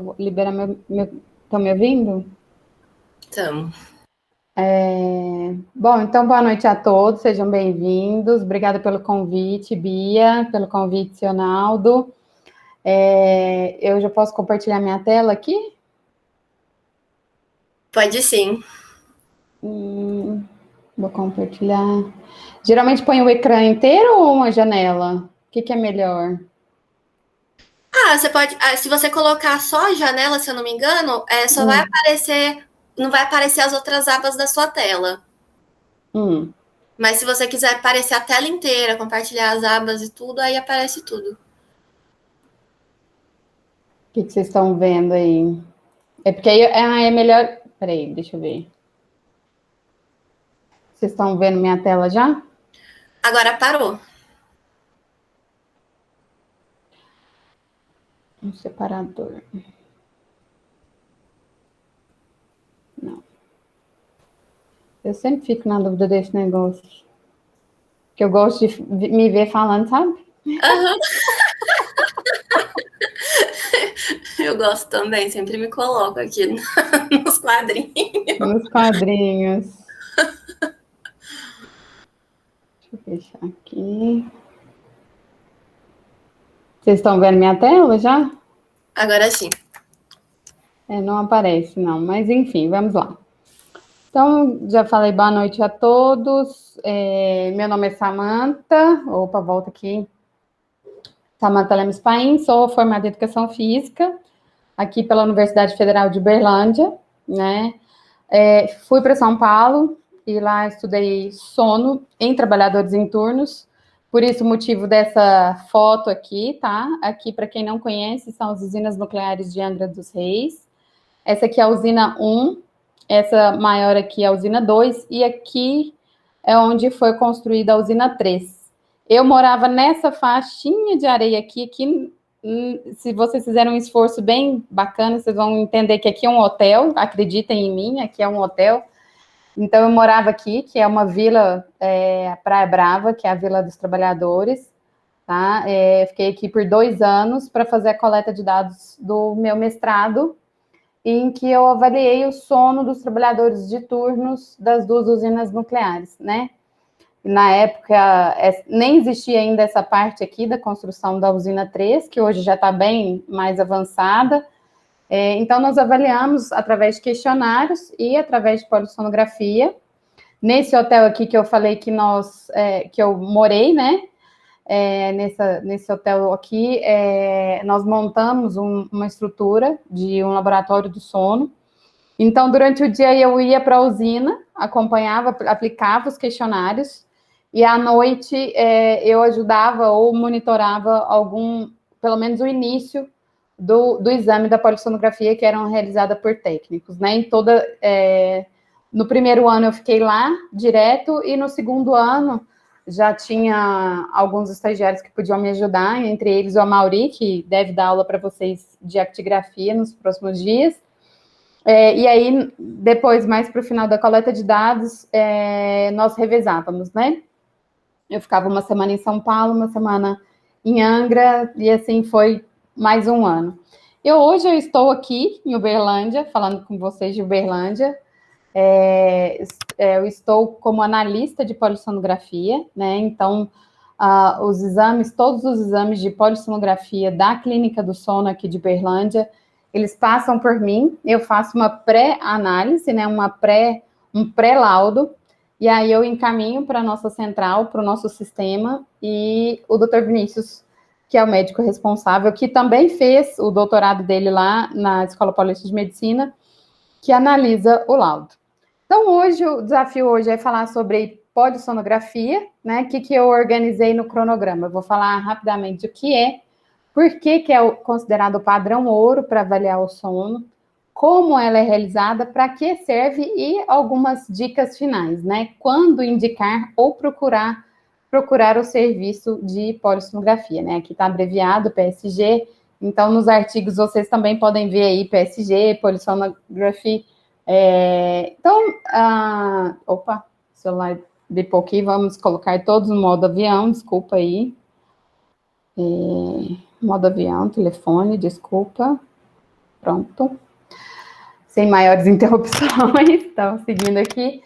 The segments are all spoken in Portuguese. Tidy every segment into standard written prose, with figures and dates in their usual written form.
Vou liberar meu. Estão me ouvindo? Então, Bom, então boa noite a todos, sejam bem-vindos. Obrigada pelo convite, Bia, pelo convite, Sionaldo. Eu já posso compartilhar minha tela aqui? pode sim. Vou compartilhar. Geralmente põe o ecrã inteiro ou uma janela? O que é melhor? Você pode. Se você colocar só a janela, se eu não me engano, só vai Hum, aparecer. Não vai aparecer as outras abas da sua tela. hum. Mas se você quiser aparecer a tela inteira, compartilhar as abas e tudo, aí aparece tudo. O que vocês estão vendo aí? É porque aí é melhor. Peraí, deixa eu ver. Vocês estão vendo minha tela já? Agora parou. Um separador. Não. Eu sempre fico na dúvida desse negócio. Que eu gosto de me ver falando, sabe? Aham. Eu gosto também, sempre me coloco aqui nos quadrinhos. Nos quadrinhos. Deixa eu fechar aqui. Vocês estão vendo minha tela já? Agora sim. Não aparece, não. Mas enfim, vamos lá. Então, já falei boa noite a todos. Meu nome é Samantha. Opa, volta aqui. Samantha Lemes Paim, sou formada em Educação Física, aqui pela Universidade Federal de Uberlândia, né? Fui para São Paulo e lá estudei sono em trabalhadores em turnos. Por isso o motivo dessa foto aqui, tá? Aqui, para quem não conhece, são as usinas nucleares de Angra dos Reis. Essa aqui é a usina 1, essa maior aqui é a usina 2, e aqui é onde foi construída a usina 3. Eu morava nessa faixinha de areia aqui, que se vocês fizerem um esforço bem bacana, vocês vão entender que aqui é um hotel, acreditem em mim, aqui é um hotel. Então eu morava aqui, que é uma vila, Praia Brava, que é a Vila dos Trabalhadores, tá? Fiquei aqui por 2 anos para fazer a coleta de dados do meu mestrado, em que eu avaliei o sono dos trabalhadores de turnos das duas usinas nucleares, né? Na época, nem existia ainda essa parte aqui da construção da usina 3, que hoje já está bem mais avançada. Então, nós avaliamos através de questionários e através de polissonografia. Nesse hotel aqui que eu falei que eu morei, né? Nesse hotel aqui, nós montamos uma estrutura de um laboratório do sono. Então, durante o dia eu ia para a usina, acompanhava, aplicava os questionários, e à noite eu ajudava ou monitorava pelo menos o início do exame da polissonografia, que eram realizada por técnicos, né? No primeiro ano eu fiquei lá direto, e no segundo ano já tinha alguns estagiários que podiam me ajudar, entre eles o Amauri, que deve dar aula para vocês de actigrafia nos próximos dias. E aí, depois, mais para o final da coleta de dados, nós revezávamos, né? Eu ficava uma semana em São Paulo, uma semana em Angra, e assim foi mais um ano. Hoje eu estou aqui em Uberlândia, falando com vocês de Uberlândia. Eu estou como analista de polissonografia, né? Então, todos os exames de polissonografia da Clínica do Sono aqui de Uberlândia, eles passam por mim. Eu faço uma pré-análise, né? Um pré-laudo, e aí eu encaminho para a nossa central, para o nosso sistema, e o Dr. Vinícius, que é o médico responsável, que também fez o doutorado dele lá na Escola Paulista de Medicina, que analisa o laudo. Então, o desafio hoje é falar sobre polissonografia, né? O que eu organizei no cronograma. Eu vou falar rapidamente o que é, por que é considerado o padrão ouro para avaliar o sono, como ela é realizada, para que serve e algumas dicas finais, né? Quando indicar ou procurar o serviço de polissonografia, né? Aqui está abreviado PSG. Então, nos artigos vocês também podem ver aí PSG, polissonografia. Opa, o celular bipou aqui, vamos colocar todos no modo avião, desculpa aí. Modo avião, telefone, desculpa. Pronto. Sem maiores interrupções, então, seguindo aqui.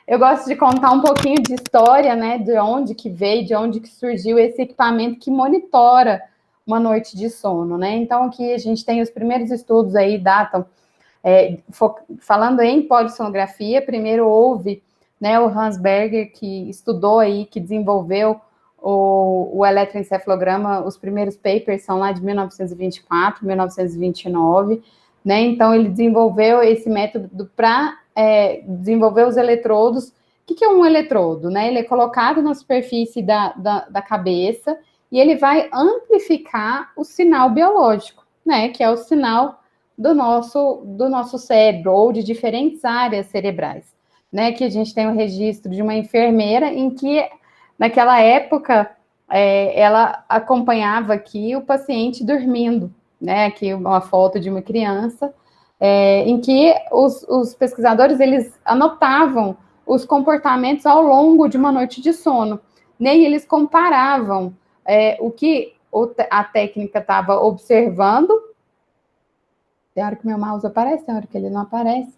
Eu gosto de contar um pouquinho de história, né, de onde que veio, de onde que surgiu esse equipamento que monitora uma noite de sono, né? Então, aqui a gente tem os primeiros estudos aí, datam, falando em polissonografia, primeiro houve, né, o Hans Berger, que estudou aí, que desenvolveu o eletroencefalograma, os primeiros papers são lá de 1924, 1929, né? Então, ele desenvolveu esse método para desenvolver os eletrodos. O que é um eletrodo? Né? Ele é colocado na superfície da cabeça e ele vai amplificar o sinal biológico, né? Que é o sinal do nosso cérebro, ou de diferentes áreas cerebrais, né? Que a gente tem um registro de uma enfermeira em que, naquela época, ela acompanhava aqui o paciente dormindo, né? Aqui uma foto de uma criança, em que os pesquisadores, eles anotavam os comportamentos ao longo de uma noite de sono, né? E eles comparavam o que a técnica estava observando. Tem hora que meu mouse aparece, tem hora que ele não aparece.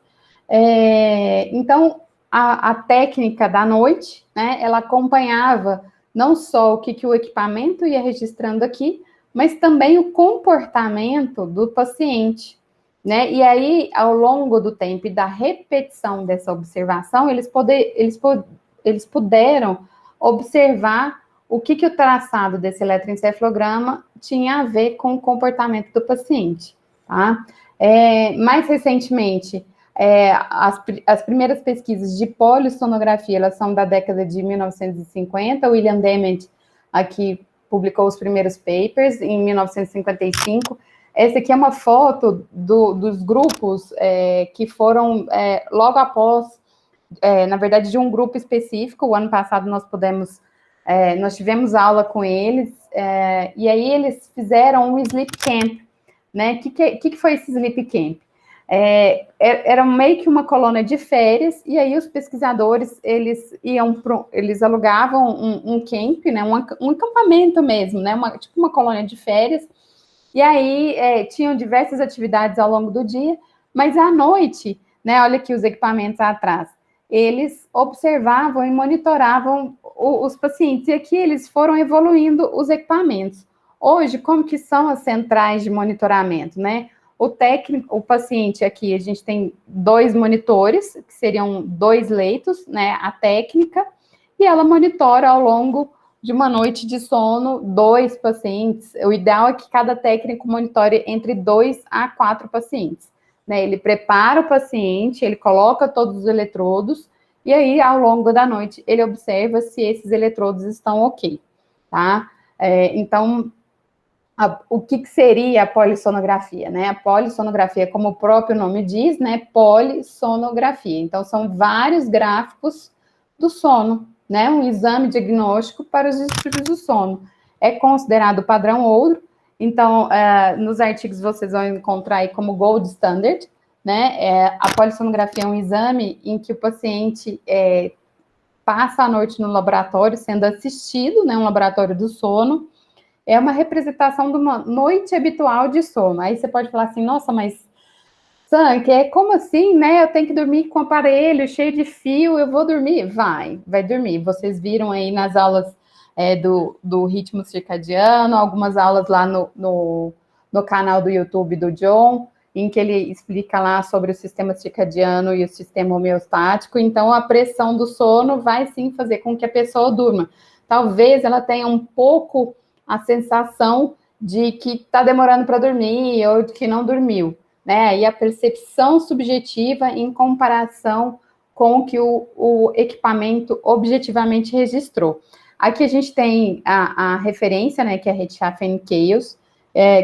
Então, a técnica da noite, né, ela acompanhava não só o que o equipamento ia registrando aqui, mas também o comportamento do paciente, né? E aí, ao longo do tempo e da repetição dessa observação, eles puderam observar o que o traçado desse eletroencefalograma tinha a ver com o comportamento do paciente, tá? Mais recentemente, as primeiras pesquisas de polissonografia, elas são da década de 1950, o William Dement aqui publicou os primeiros papers em 1955. Essa aqui é uma foto dos grupos que foram logo após, na verdade, de um grupo específico. O ano passado nós tivemos aula com eles, e aí eles fizeram um sleep camp, né? O que foi esse sleep camp? Era meio que uma colônia de férias, e aí os pesquisadores, eles alugavam um camp, né? Um acampamento mesmo, né? Tipo uma colônia de férias, e aí tinham diversas atividades ao longo do dia, mas à noite, né? Olha aqui os equipamentos atrás, eles observavam e monitoravam os pacientes, e aqui eles foram evoluindo os equipamentos. Hoje, como que são as centrais de monitoramento, né? O paciente aqui, a gente tem 2 monitores, que seriam 2 leitos, né? A técnica, e ela monitora ao longo de uma noite de sono 2 pacientes. O ideal é que cada técnico monitore entre 2 a 4 pacientes, né? Ele prepara o paciente, ele coloca todos os eletrodos, e aí, ao longo da noite, ele observa se esses eletrodos estão ok, tá? Então, o que seria a polissonografia, né? A polissonografia, como o próprio nome diz, né? Polissonografia. Então, são vários gráficos do sono, né? Um exame diagnóstico para os distúrbios do sono. É considerado padrão ouro. Então, nos artigos vocês vão encontrar aí como gold standard, né? A polissonografia é um exame em que o paciente passa a noite no laboratório sendo assistido, né? Um laboratório do sono. É uma representação de uma noite habitual de sono. Aí você pode falar assim, nossa, mas, Sam, como assim, né? Eu tenho que dormir com o aparelho cheio de fio, eu vou dormir? Vai dormir. Vocês viram aí nas aulas do ritmo circadiano, algumas aulas lá no canal do YouTube do John, em que ele explica lá sobre o sistema circadiano e o sistema homeostático. Então, a pressão do sono vai sim fazer com que a pessoa durma. Talvez ela tenha um pouco a sensação de que está demorando para dormir ou de que não dormiu, né? E a percepção subjetiva em comparação com o que o equipamento objetivamente registrou. Aqui a gente tem a referência, né, que é Rechtschaffen e Chaos,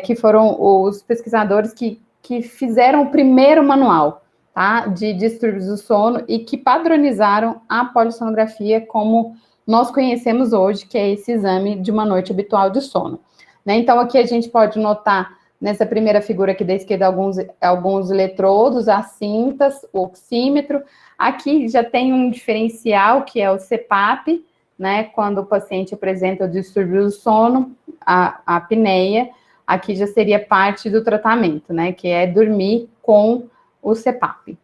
que foram os pesquisadores que fizeram o primeiro manual, tá, de distúrbios do sono e que padronizaram a polissonografia como nós conhecemos hoje, que é esse exame de uma noite habitual de sono, né? Então, aqui a gente pode notar, nessa primeira figura aqui da esquerda, alguns eletrodos, as cintas, o oxímetro. Aqui já tem um diferencial, que é o CPAP, né? Quando o paciente apresenta o distúrbio do sono, a apneia. aqui já seria parte do tratamento, né, que é dormir com o CPAP.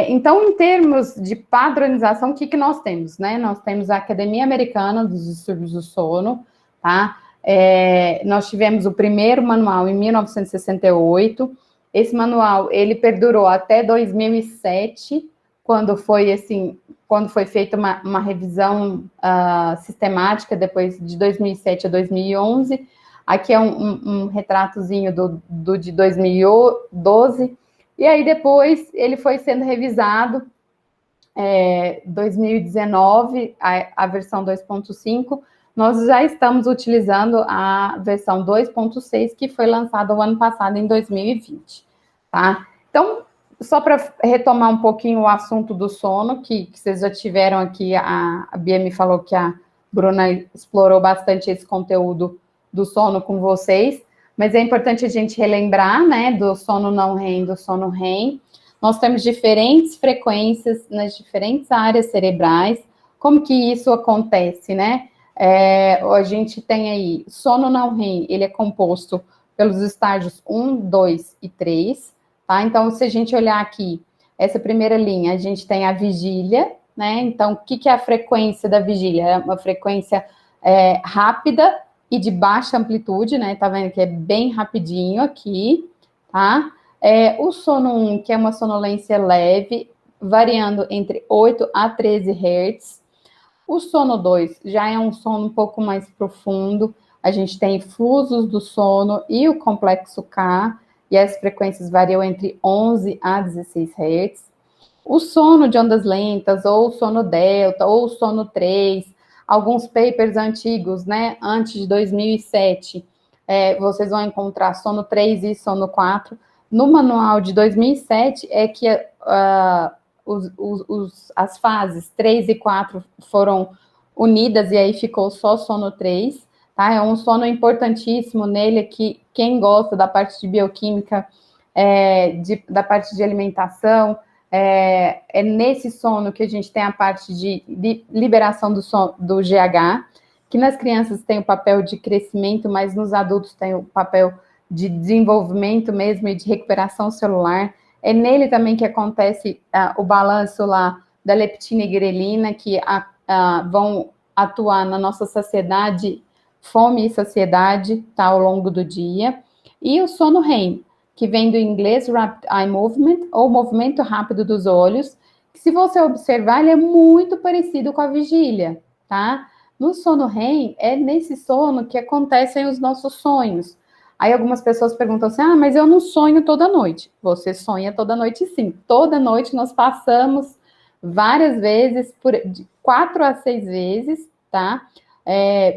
Então, em termos de padronização, o que nós temos, né? Nós temos a Academia Americana dos Distúrbios do Sono, tá? Nós tivemos o primeiro manual em 1968. Esse manual, ele perdurou até 2007, quando foi feita uma revisão sistemática, depois de 2007 a 2011. Aqui é um retratozinho de 2012, e aí depois ele foi sendo revisado, 2019, a versão 2.5, nós já estamos utilizando a versão 2.6, que foi lançada o ano passado, em 2020, tá? Então, só para retomar um pouquinho o assunto do sono, que vocês já tiveram aqui, a Bia me falou que a Bruna explorou bastante esse conteúdo do sono com vocês, mas é importante a gente relembrar, né, do sono não REM, do sono REM. Nós temos diferentes frequências nas diferentes áreas cerebrais. Como que isso acontece, né? A gente tem aí, sono não REM, ele é composto pelos estágios 1, 2 e 3, tá? Então, se a gente olhar aqui, essa primeira linha, a gente tem a vigília, né? Então, o que é a frequência da vigília? É uma frequência rápida e de baixa amplitude, né? Tá vendo que é bem rapidinho aqui, tá? O sono 1, que é uma sonolência leve, variando entre 8 a 13 Hz. O sono 2 já é um sono um pouco mais profundo. A gente tem fluxos do sono e o complexo K, e as frequências variam entre 11 a 16 Hz. O sono de ondas lentas, ou sono delta, ou sono 3, alguns papers antigos, né, antes de 2007, vocês vão encontrar sono 3 e sono 4. No manual de 2007 é que as fases 3 e 4 foram unidas e aí ficou só sono 3, tá? É um sono importantíssimo nele, que quem gosta da parte de bioquímica, da parte de alimentação, é nesse sono que a gente tem a parte de liberação do GH, que nas crianças tem o papel de crescimento, mas nos adultos tem o papel de desenvolvimento mesmo e de recuperação celular. É nele também que acontece o balanço lá da leptina e grelina, que vão atuar na nossa saciedade, fome e saciedade, tá, ao longo do dia. E o sono REM, que vem do inglês Rapid Eye Movement, ou movimento rápido dos olhos, que, se você observar, ele é muito parecido com a vigília, tá? No sono REM, é nesse sono que acontecem os nossos sonhos. Aí algumas pessoas perguntam assim, mas eu não sonho toda noite. Você sonha toda noite, sim. Toda noite nós passamos várias vezes, de 4 a 6 vezes, tá?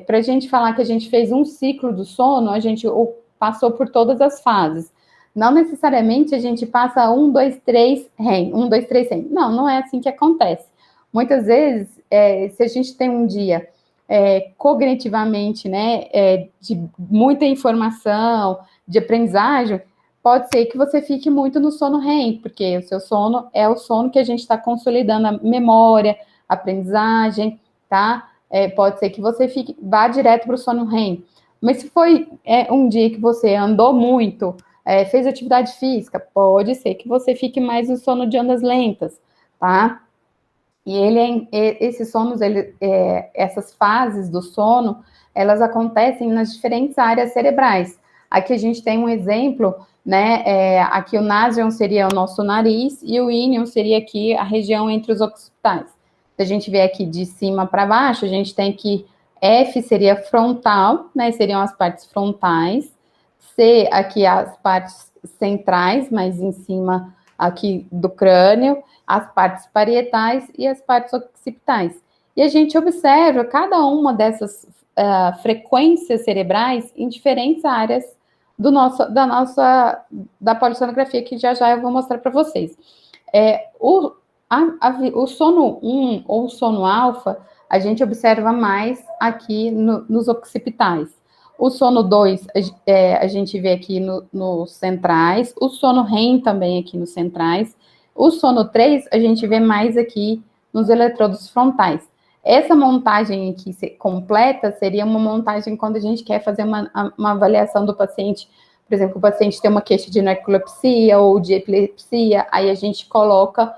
Para a gente falar que a gente fez um ciclo do sono, a gente passou por todas as fases. Não necessariamente a gente passa 1, 2, 3, REM, 1, 2, 3, REM. Não é assim que acontece. Muitas vezes, se a gente tem um dia cognitivamente, né, de muita informação, de aprendizagem, pode ser que você fique muito no sono REM, porque o seu sono é o sono que a gente está consolidando a memória, a aprendizagem, tá? Pode ser que você vá direto para o sono REM. Mas se foi um dia que você andou muito, fez atividade física, pode ser que você fique mais no sono de ondas lentas, tá? E esses sonos, essas fases do sono, elas acontecem nas diferentes áreas cerebrais. Aqui a gente tem um exemplo, né? Aqui o nasion seria o nosso nariz e o inion seria aqui a região entre os occipitais. Se a gente vê aqui de cima para baixo, a gente tem que F seria frontal, né? Seriam as partes frontais. C, aqui as partes centrais, mais em cima aqui do crânio, as partes parietais e as partes occipitais. E a gente observa cada uma dessas frequências cerebrais em diferentes áreas da polissonografia, que já eu vou mostrar para vocês. O sono 1 ou sono alfa, a gente observa mais aqui nos occipitais. O sono 2, a gente vê aqui nos centrais. O sono REM também aqui nos centrais. O sono 3, a gente vê mais aqui nos eletrodos frontais. Essa montagem aqui completa seria uma montagem quando a gente quer fazer uma avaliação do paciente. Por exemplo, o paciente tem uma queixa de narcolepsia ou de epilepsia, aí a gente coloca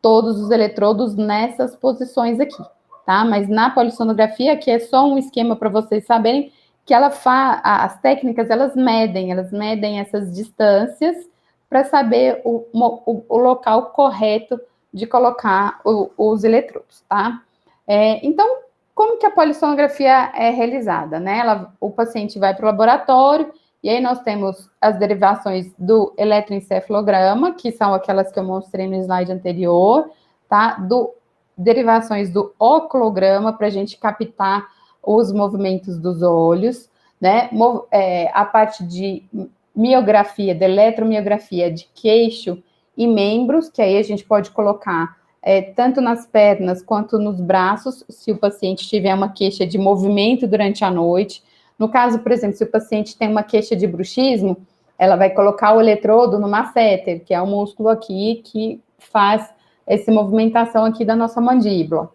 todos os eletrodos nessas posições aqui, tá? Mas na polissonografia, aqui é só um esquema para vocês saberem que as técnicas, elas medem essas distâncias para saber o local correto de colocar os eletrodos, tá? Então, como que a polissonografia é realizada, né? O paciente vai para o laboratório, e aí nós temos as derivações do eletroencefalograma, que são aquelas que eu mostrei no slide anterior, tá? Derivações do oculograma, para a gente captar os movimentos dos olhos, né? A parte de miografia, de eletromiografia de queixo e membros, que aí a gente pode colocar tanto nas pernas quanto nos braços, se o paciente tiver uma queixa de movimento durante a noite. No caso, por exemplo, se o paciente tem uma queixa de bruxismo, ela vai colocar o eletrodo no masseter, que é o músculo aqui que faz essa movimentação aqui da nossa mandíbula.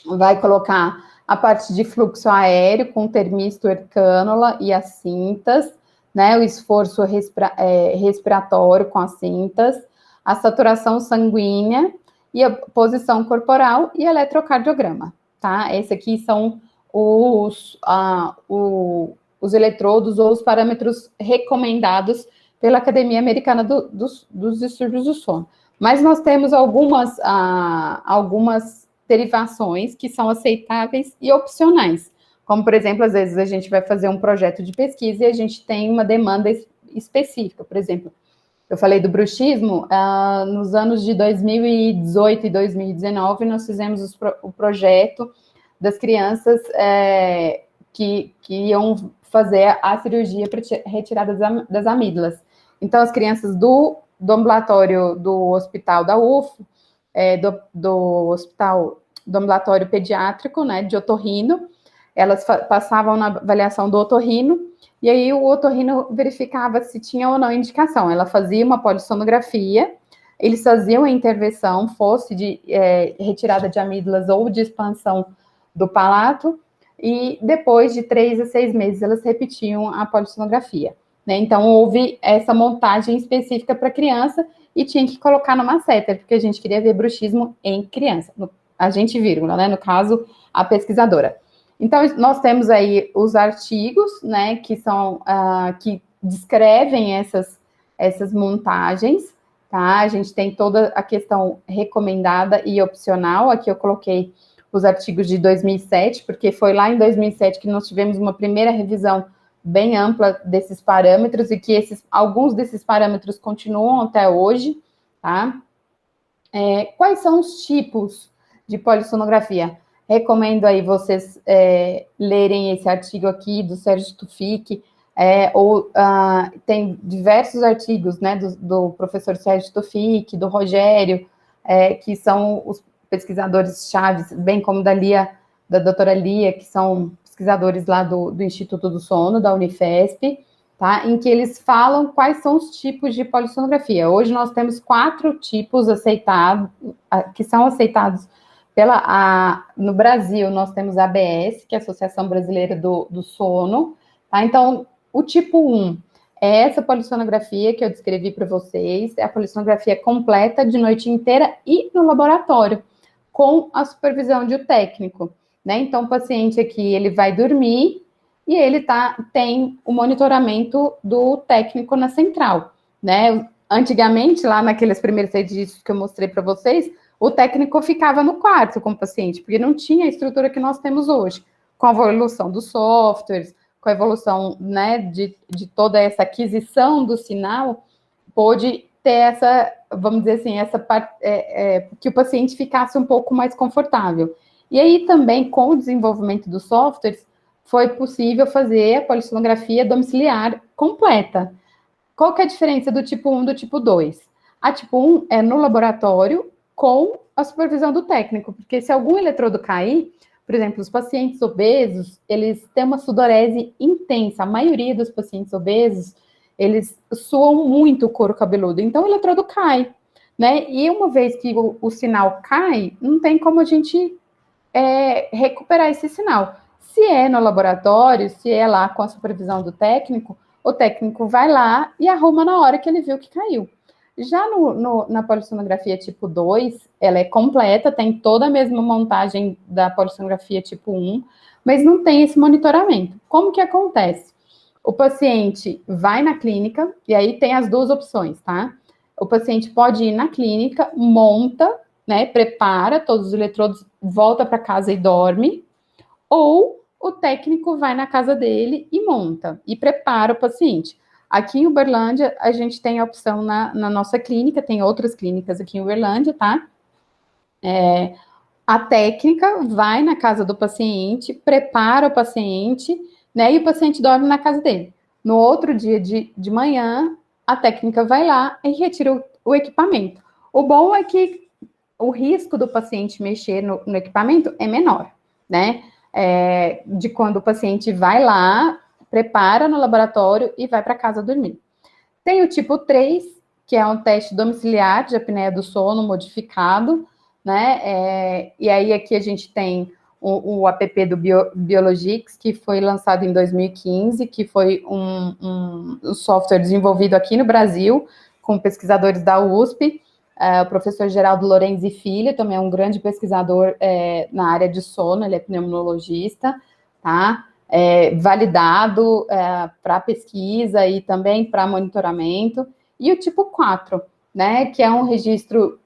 Vai colocar a parte de fluxo aéreo com termistor, cânula e as cintas, né? O esforço respiratório com as cintas, a saturação sanguínea e a posição corporal e eletrocardiograma, tá? Esses aqui são os eletrodos ou os parâmetros recomendados pela Academia Americana dos Distúrbios do Sono. Mas nós temos algumas derivações que são aceitáveis e opcionais. Como, por exemplo, às vezes a gente vai fazer um projeto de pesquisa e a gente tem uma demanda específica. Por exemplo, eu falei do bruxismo, nos anos de 2018 e 2019, nós fizemos o projeto das crianças que iam fazer a cirurgia para retirada das amígdalas. Então, as crianças do ambulatório do hospital da UF, do ambulatório pediátrico, né, de otorrino, elas passavam na avaliação do otorrino, e aí o otorrino verificava se tinha ou não indicação. Ela fazia uma polissonografia, eles faziam a intervenção, fosse de retirada de amígdalas ou de expansão do palato, e depois de 3 a 6 meses elas repetiam a polissonografia, né? Então, houve essa montagem específica para criança e tinha que colocar no masseter, porque a gente queria ver bruxismo em criança. A gente, vírgula, né? No caso, a pesquisadora. Então, nós temos aí os artigos, né, que são, que descrevem essas montagens, tá? A gente tem toda a questão recomendada e opcional. Aqui eu coloquei os artigos de 2007, porque foi lá em 2007 que nós tivemos uma primeira revisão bem ampla desses parâmetros e que alguns desses parâmetros continuam até hoje, tá? Quais são os tipos de polissonografia? Recomendo aí vocês lerem esse artigo aqui do Sérgio Tufik, tem diversos artigos, né, do professor Sérgio Tufik, do Rogério, que são os pesquisadores chaves, bem como da doutora Lia, que são pesquisadores lá do Instituto do Sono, da Unifesp, tá? Em que eles falam quais são os tipos de polissonografia. Hoje nós temos 4 tipos aceitados, que são aceitados no Brasil. Nós temos a ABS, que é a Associação Brasileira do Sono, tá? Então, o tipo 1 é essa polissonografia que eu descrevi para vocês, é a polissonografia completa de noite inteira e no laboratório, com a supervisão de um técnico, né? Então, o paciente aqui, ele vai dormir e ele tem o monitoramento do técnico na central, né? Antigamente, lá naqueles primeiros registros que eu mostrei para vocês, o técnico ficava no quarto com o paciente, porque não tinha a estrutura que nós temos hoje, com a evolução dos softwares, com a evolução, né, de toda essa aquisição do sinal, pôde ter essa, vamos dizer assim, essa parte, que o paciente ficasse um pouco mais confortável. E aí também, com o desenvolvimento dos softwares, foi possível fazer a polissonografia domiciliar completa. Qual que é a diferença do tipo 1 do tipo 2? A tipo 1 é no laboratório com a supervisão do técnico, porque se algum eletrodo cair, por exemplo, os pacientes obesos, eles têm uma sudorese intensa. A maioria dos pacientes obesos, eles suam muito o couro cabeludo, então o eletrodo cai, né? E uma vez que o sinal cai, não tem como a gente recuperar esse sinal. Se é no laboratório, se é lá com a supervisão do técnico, o técnico vai lá e arruma na hora que ele viu que caiu. Já na polissonografia tipo 2, ela é completa, tem toda a mesma montagem da polissonografia tipo 1, mas não tem esse monitoramento. Como que acontece? O paciente vai na clínica, e aí tem as duas opções, tá? O paciente pode ir na clínica, monta, né, prepara todos os eletrodos, volta para casa e dorme, ou o técnico vai na casa dele e monta, e prepara o paciente. Aqui em Uberlândia, a gente tem a opção na nossa clínica, tem outras clínicas aqui em Uberlândia, tá? A técnica vai na casa do paciente, prepara o paciente, né? E o paciente dorme na casa dele. No outro dia de manhã, a técnica vai lá e retira o equipamento. O bom é que o risco do paciente mexer no equipamento é menor, né? De quando o paciente vai lá, prepara no laboratório e vai para casa dormir. Tem o tipo 3, que é um teste domiciliar de apneia do sono modificado, né? E aí aqui a gente tem o app do Biologix, que foi lançado em 2015, que foi um software desenvolvido aqui no Brasil, com pesquisadores da USP, o professor Geraldo Lorenzi Filho, também é um grande pesquisador na área de sono, ele é pneumologista, tá? Validado para pesquisa e também para monitoramento. E o tipo 4, né, que é um registro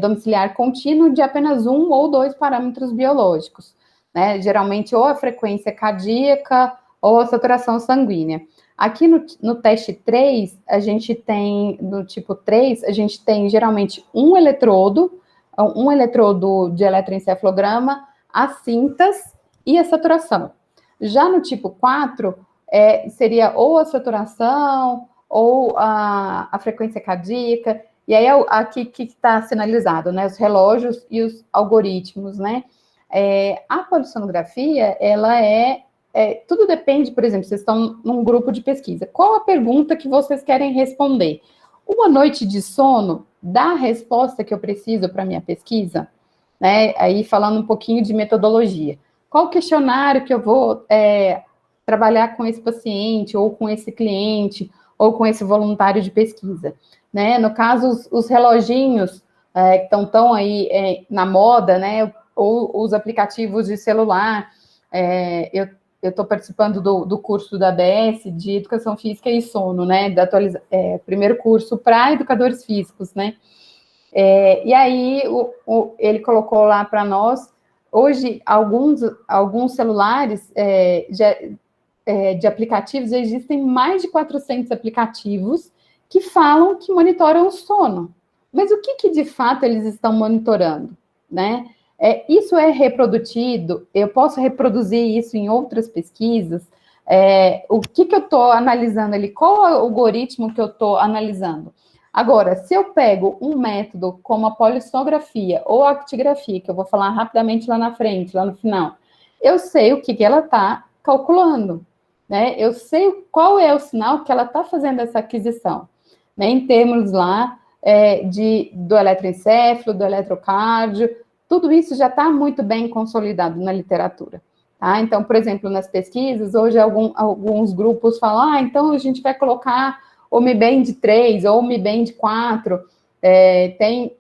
domiciliar contínuo de apenas 1 ou 2 parâmetros biológicos, né, geralmente ou a frequência cardíaca ou a saturação sanguínea. Aqui no teste 3, a gente tem, no tipo 3, a gente tem geralmente um eletrodo de eletroencefalograma, as cintas e a saturação. Já no tipo 4, seria ou a saturação ou a frequência cardíaca, e aí aqui que está sinalizado, né, os relógios e os algoritmos, né. A polissonografia, ela tudo depende, por exemplo, vocês estão num grupo de pesquisa, qual a pergunta que vocês querem responder? Uma noite de sono dá a resposta que eu preciso para minha pesquisa? Né? Aí falando um pouquinho de metodologia. Qual questionário que eu vou trabalhar com esse paciente, ou com esse cliente, ou com esse voluntário de pesquisa? Né? No caso, os reloginhos que estão aí na moda, né? Ou os aplicativos de celular. Eu estou participando do curso da ABS de Educação Física e Sono, né? Primeiro curso para educadores físicos, né? E aí, ele colocou lá para nós, hoje, alguns celulares de aplicativos, existem mais de 400 aplicativos que falam que monitoram o sono. Mas o que de fato eles estão monitorando, né? Isso é reproduzido? Eu posso reproduzir isso em outras pesquisas? O que eu estou analisando ali? Qual é o algoritmo que eu estou analisando? Agora, se eu pego um método como a polissonografia ou a actigrafia, que eu vou falar rapidamente lá na frente, lá no final, eu sei o que ela está calculando, né? Eu sei qual é o sinal que ela está fazendo essa aquisição, né? Em termos lá do eletroencefalo, do eletrocárdio, tudo isso já está muito bem consolidado na literatura. Tá? Então, por exemplo, nas pesquisas, hoje alguns grupos falam, então a gente vai colocar o Mi Band 3 ou o Mi Band 4. Tem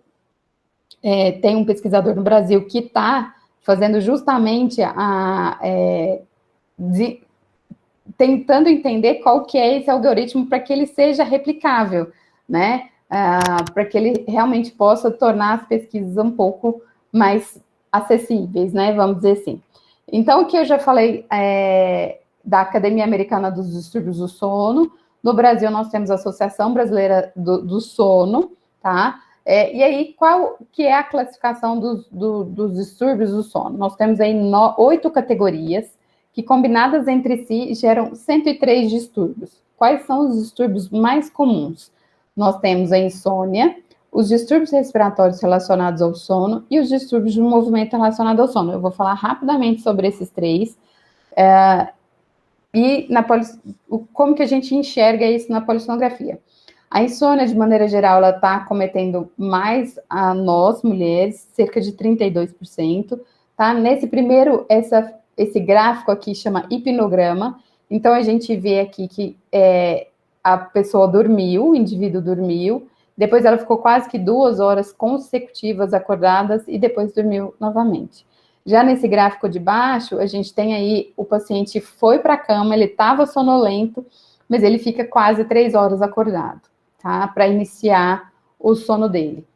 um pesquisador no Brasil que está fazendo justamente tentando entender qual que é esse algoritmo para que ele seja replicável, né? Para que ele realmente possa tornar as pesquisas um pouco mais acessíveis, né? Vamos dizer assim. Então, aqui eu já falei da Academia Americana dos Distúrbios do Sono. No Brasil, nós temos a Associação Brasileira do Sono, tá? E aí, qual que é a classificação dos distúrbios do sono? Nós temos aí 8 categorias, que combinadas entre si geram 103 distúrbios. Quais são os distúrbios mais comuns? Nós temos a insônia, os distúrbios respiratórios relacionados ao sono e os distúrbios do movimento relacionado ao sono. Eu vou falar rapidamente sobre esses 3. E como que a gente enxerga isso na polissonografia? A insônia, de maneira geral, ela está cometendo mais a nós, mulheres, cerca de 32%. tá? Nesse primeiro, esse gráfico aqui chama hipnograma. Então, a gente vê aqui que a pessoa dormiu, o indivíduo dormiu, depois ela ficou quase que 2 horas consecutivas acordadas e depois dormiu novamente. Já nesse gráfico de baixo, a gente tem aí o paciente foi para a cama, ele estava sonolento, mas ele fica quase 3 horas acordado, tá? Para iniciar o sono dele.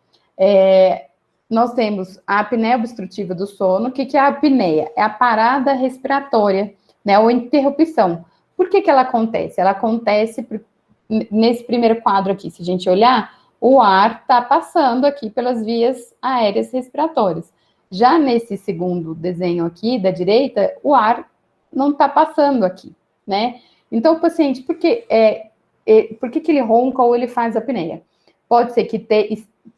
Nós temos a apneia obstrutiva do sono. O que é a apneia? É a parada respiratória, né? Ou interrupção. Por que ela acontece? Ela acontece nesse primeiro quadro aqui. Se a gente olhar, o ar está passando aqui pelas vias aéreas respiratórias. Já nesse segundo desenho aqui, da direita, o ar não está passando aqui, né? Então, o paciente, por que ele ronca ou ele faz apneia? Pode ser que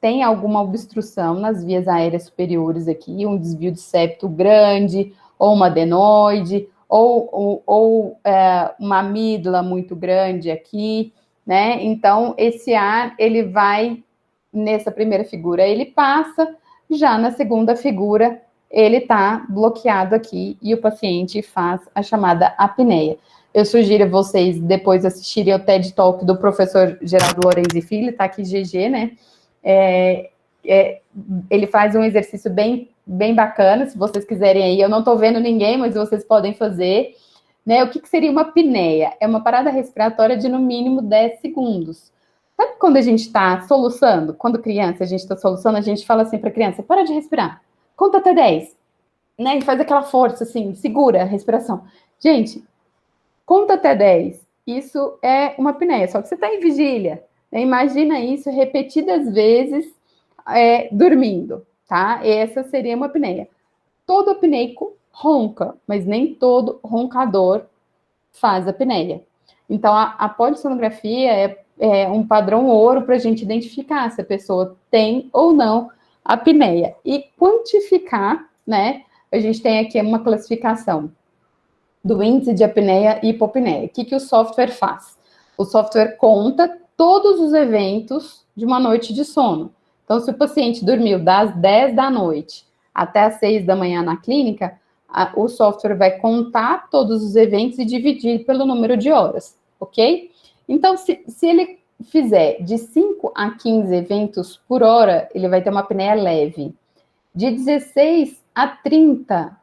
tenha alguma obstrução nas vias aéreas superiores aqui, um desvio de septo grande, ou uma adenoide, ou uma amígdala muito grande aqui, né? Então, esse ar, ele vai, nessa primeira figura, ele passa, já na segunda figura, ele está bloqueado aqui e o paciente faz a chamada apneia. Eu sugiro a vocês depois assistirem ao TED Talk do professor Geraldo Lorenzi Filho, tá aqui GG, né? Ele faz um exercício bem bacana, se vocês quiserem aí. Eu não estou vendo ninguém, mas vocês podem fazer. Né? O que seria uma apneia? É uma parada respiratória de no mínimo 10 segundos. Sabe quando a gente está soluçando? Quando criança, a gente está soluçando, a gente fala assim para a criança, para de respirar, conta até 10. Né? E faz aquela força, assim, segura a respiração. Gente, conta até 10. Isso é uma apneia, só que você está em vigília. Né? Imagina isso repetidas vezes dormindo, tá? Essa seria uma apneia. Todo apneico ronca, mas nem todo roncador faz apneia. Então, a polissonografia é um padrão ouro para a gente identificar se a pessoa tem ou não apneia. E quantificar, né? A gente tem aqui uma classificação do índice de apneia e hipopneia. O que o software faz? O software conta todos os eventos de uma noite de sono. Então, se o paciente dormiu das 10 da noite até as 6 da manhã na clínica, o software vai contar todos os eventos e dividir pelo número de horas, ok? Então, se ele fizer de 5 a 15 eventos por hora, ele vai ter uma apneia leve. De 16 a 30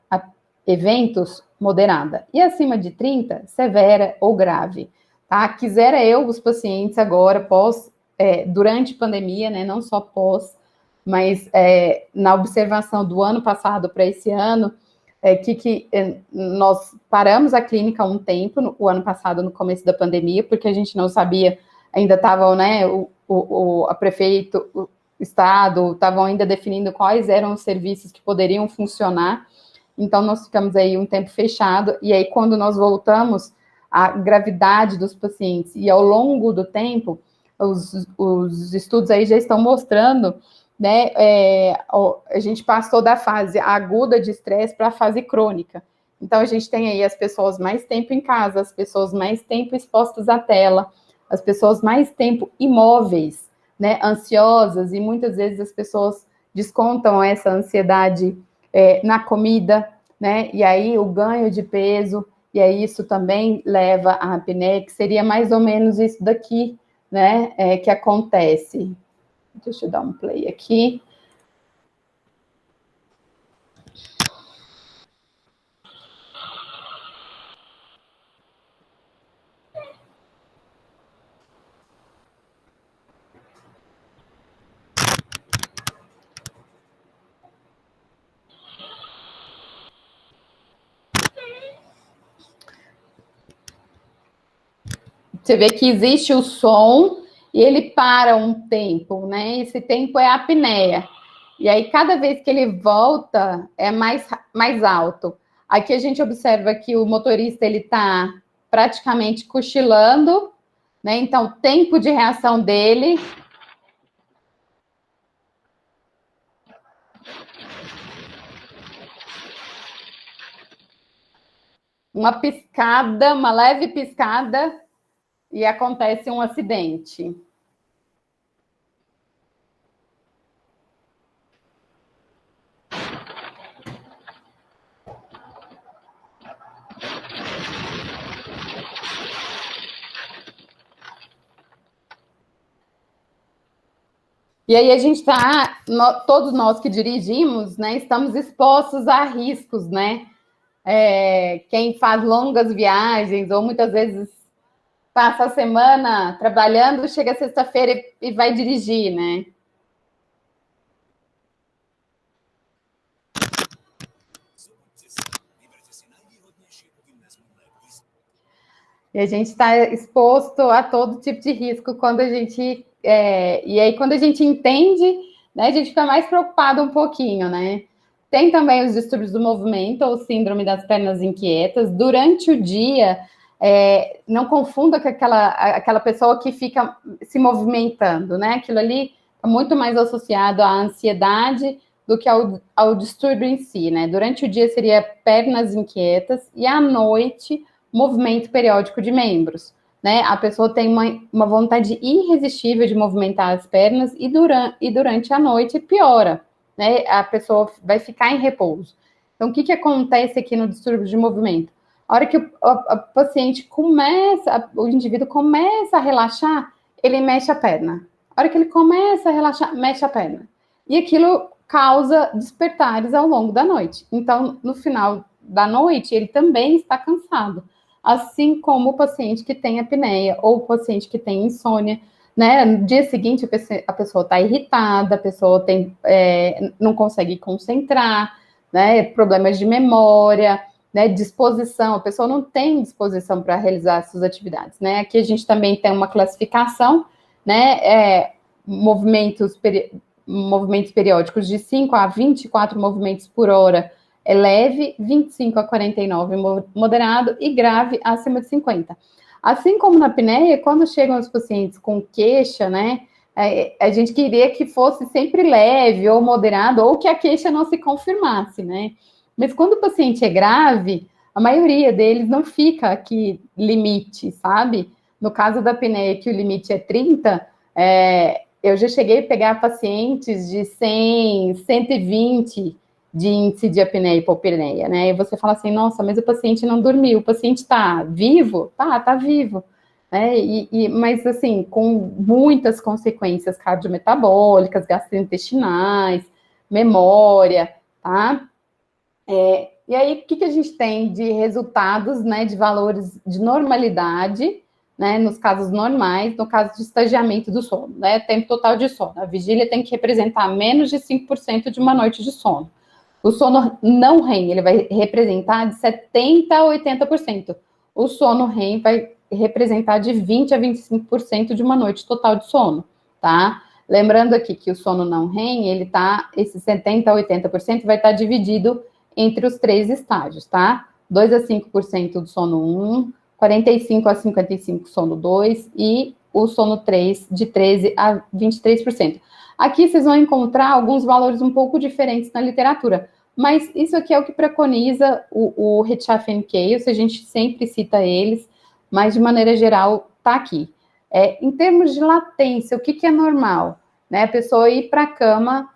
eventos, moderada. E acima de 30, severa ou grave. Tá? Quisera eu, os pacientes agora, durante pandemia, né, não só pós, mas na observação do ano passado para esse ano, nós paramos a clínica há um tempo, o ano passado, no começo da pandemia, porque a gente não sabia, ainda estavam, né, a prefeito, o Estado, estavam ainda definindo quais eram os serviços que poderiam funcionar. Então, nós ficamos aí um tempo fechado, e aí, quando nós voltamos, a gravidade dos pacientes, e ao longo do tempo, os estudos aí já estão mostrando, né, a gente passou da fase aguda de estresse para a fase crônica. Então, a gente tem aí as pessoas mais tempo em casa, as pessoas mais tempo expostas à tela, as pessoas mais tempo imóveis, né, ansiosas, e muitas vezes as pessoas descontam essa ansiedade na comida, né? E aí o ganho de peso, e aí isso também leva à apneia, que seria mais ou menos isso daqui, né? Que acontece. Deixa eu dar um play aqui. Você vê que existe o som e ele para um tempo, né? Esse tempo é a apneia. E aí, cada vez que ele volta, é mais alto. Aqui a gente observa que o motorista ele está praticamente cochilando, né? Então, o tempo de reação dele. Uma piscada, uma leve piscada, e acontece um acidente. E aí a gente está, todos nós que dirigimos, né, estamos expostos a riscos, né? Quem faz longas viagens ou muitas vezes passa a semana trabalhando, chega sexta-feira e vai dirigir, né? E a gente está exposto a todo tipo de risco quando a gente. E aí, quando a gente entende, né, a gente fica mais preocupado um pouquinho, né? Tem também os distúrbios do movimento, ou síndrome das pernas inquietas. Durante o dia, não confunda com aquela pessoa que fica se movimentando, né? Aquilo ali está muito mais associado à ansiedade do que ao distúrbio em si, né? Durante o dia seria pernas inquietas e à noite movimento periódico de membros, né? A pessoa tem uma vontade irresistível de movimentar as pernas e durante a noite piora, né? A pessoa vai ficar em repouso. Então, o que acontece aqui no distúrbio de movimento? A hora que o paciente começa, o indivíduo começa a relaxar, ele mexe a perna. A hora que ele começa a relaxar, mexe a perna. E aquilo causa despertares ao longo da noite. Então, no final da noite, ele também está cansado. Assim como o paciente que tem apneia ou o paciente que tem insônia, né? No dia seguinte, a pessoa está irritada, a pessoa não consegue concentrar, né? Problemas de memória, né? Disposição, a pessoa não tem disposição para realizar suas atividades, né? Aqui a gente também tem uma classificação, né? Movimentos periódicos de 5 a 24 movimentos por hora é leve, 25 a 49 moderado e grave acima de 50. Assim como na apneia, quando chegam os pacientes com queixa, né, a gente queria que fosse sempre leve ou moderado, ou que a queixa não se confirmasse, né? Mas quando o paciente é grave, a maioria deles não fica aqui limite, sabe? No caso da apneia, que o limite é 30, eu já cheguei a pegar pacientes de 100, 120 de índice de apneia e hipopneia, né? E você fala assim, nossa, mas o paciente não dormiu, o paciente está vivo? Tá vivo. Né? Mas, assim, com muitas consequências cardiometabólicas, gastrointestinais, memória, tá? E aí, o que a gente tem de resultados, né, de valores de normalidade, né, nos casos normais, no caso de estagiamento do sono, né, tempo total de sono. A vigília tem que representar menos de 5% de uma noite de sono. O sono não REM, ele vai representar de 70% a 80%. O sono REM vai representar de 20% a 25% de uma noite total de sono, tá? Lembrando aqui que o sono não REM, esse 70% a 80% vai estar dividido entre os 3 estágios, tá? 2 a 5% do sono 1, 45 a 55% sono 2 e o sono 3 de 13 a 23%. Aqui vocês vão encontrar alguns valores um pouco diferentes na literatura, mas isso aqui é o que preconiza o Retschaff e Kales, a gente sempre cita eles, mas de maneira geral tá aqui. Em termos de latência, o que é normal? Né? A pessoa ir para a cama,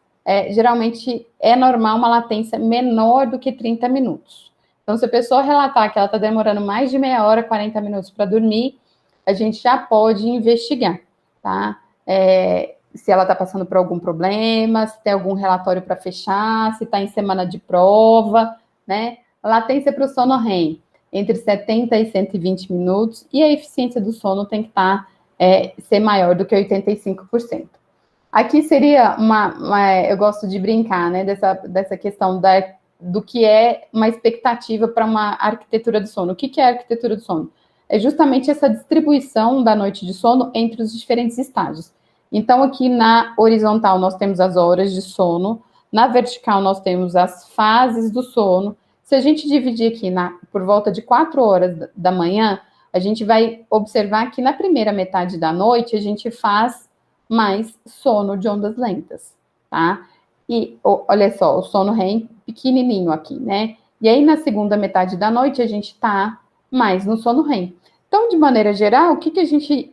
geralmente é normal uma latência menor do que 30 minutos. Então, se a pessoa relatar que ela está demorando mais de meia hora, 40 minutos para dormir, a gente já pode investigar, tá? Se ela está passando por algum problema, se tem algum relatório para fechar, se está em semana de prova, né? A latência para o sono REM, entre 70 e 120 minutos, e a eficiência do sono tem que ser maior do que 85%. Aqui seria eu gosto de brincar, né, dessa questão do que é uma expectativa para uma arquitetura do sono. O que é a arquitetura do sono? É justamente essa distribuição da noite de sono entre os diferentes estágios. Então, aqui na horizontal nós temos as horas de sono, na vertical nós temos as fases do sono. Se a gente dividir aqui por volta de 4 horas da manhã, a gente vai observar que na primeira metade da noite a gente faz mais sono de ondas lentas, tá? E olha só, o sono REM pequenininho aqui, né? E aí na segunda metade da noite a gente tá mais no sono REM. Então, de maneira geral, o que a gente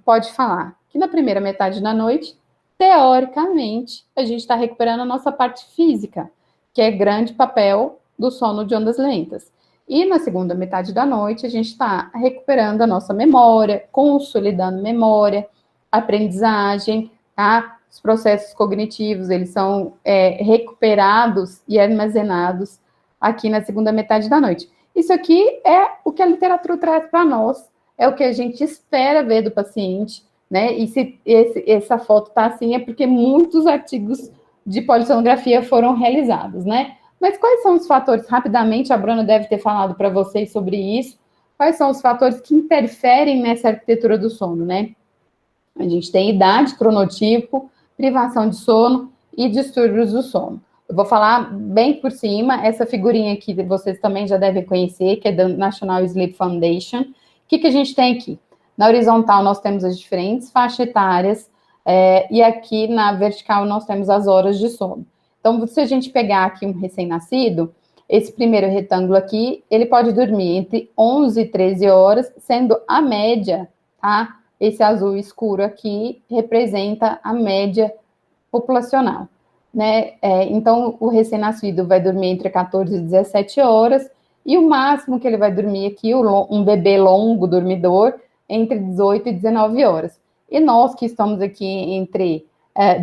pode falar? Que na primeira metade da noite, teoricamente, a gente está recuperando a nossa parte física, que é grande papel do sono de ondas lentas. E na segunda metade da noite, a gente está recuperando a nossa memória, consolidando memória, aprendizagem, tá? os processos cognitivos, eles são recuperados e armazenados aqui na segunda metade da noite. Isso aqui é o que a literatura traz para nós, é o que a gente espera ver do paciente, né? E se essa foto está assim, é porque muitos artigos de polissonografia foram realizados, né? Mas quais são os fatores? Rapidamente, a Bruna deve ter falado para vocês sobre isso. Quais são os fatores que interferem nessa arquitetura do sono, né? A gente tem idade, cronotipo, privação de sono e distúrbios do sono. Eu vou falar bem por cima, essa figurinha aqui vocês também já devem conhecer, que é da National Sleep Foundation. O que a gente tem aqui? Na horizontal nós temos as diferentes faixas etárias, e aqui na vertical nós temos as horas de sono. Então, se a gente pegar aqui um recém-nascido, esse primeiro retângulo aqui, ele pode dormir entre 11 e 13 horas, sendo a média, tá? Esse azul escuro aqui representa a média populacional, né? Então, o recém-nascido vai dormir entre 14 e 17 horas, e o máximo que ele vai dormir aqui, um bebê longo dormidor, entre 18 e 19 horas. E nós que estamos aqui entre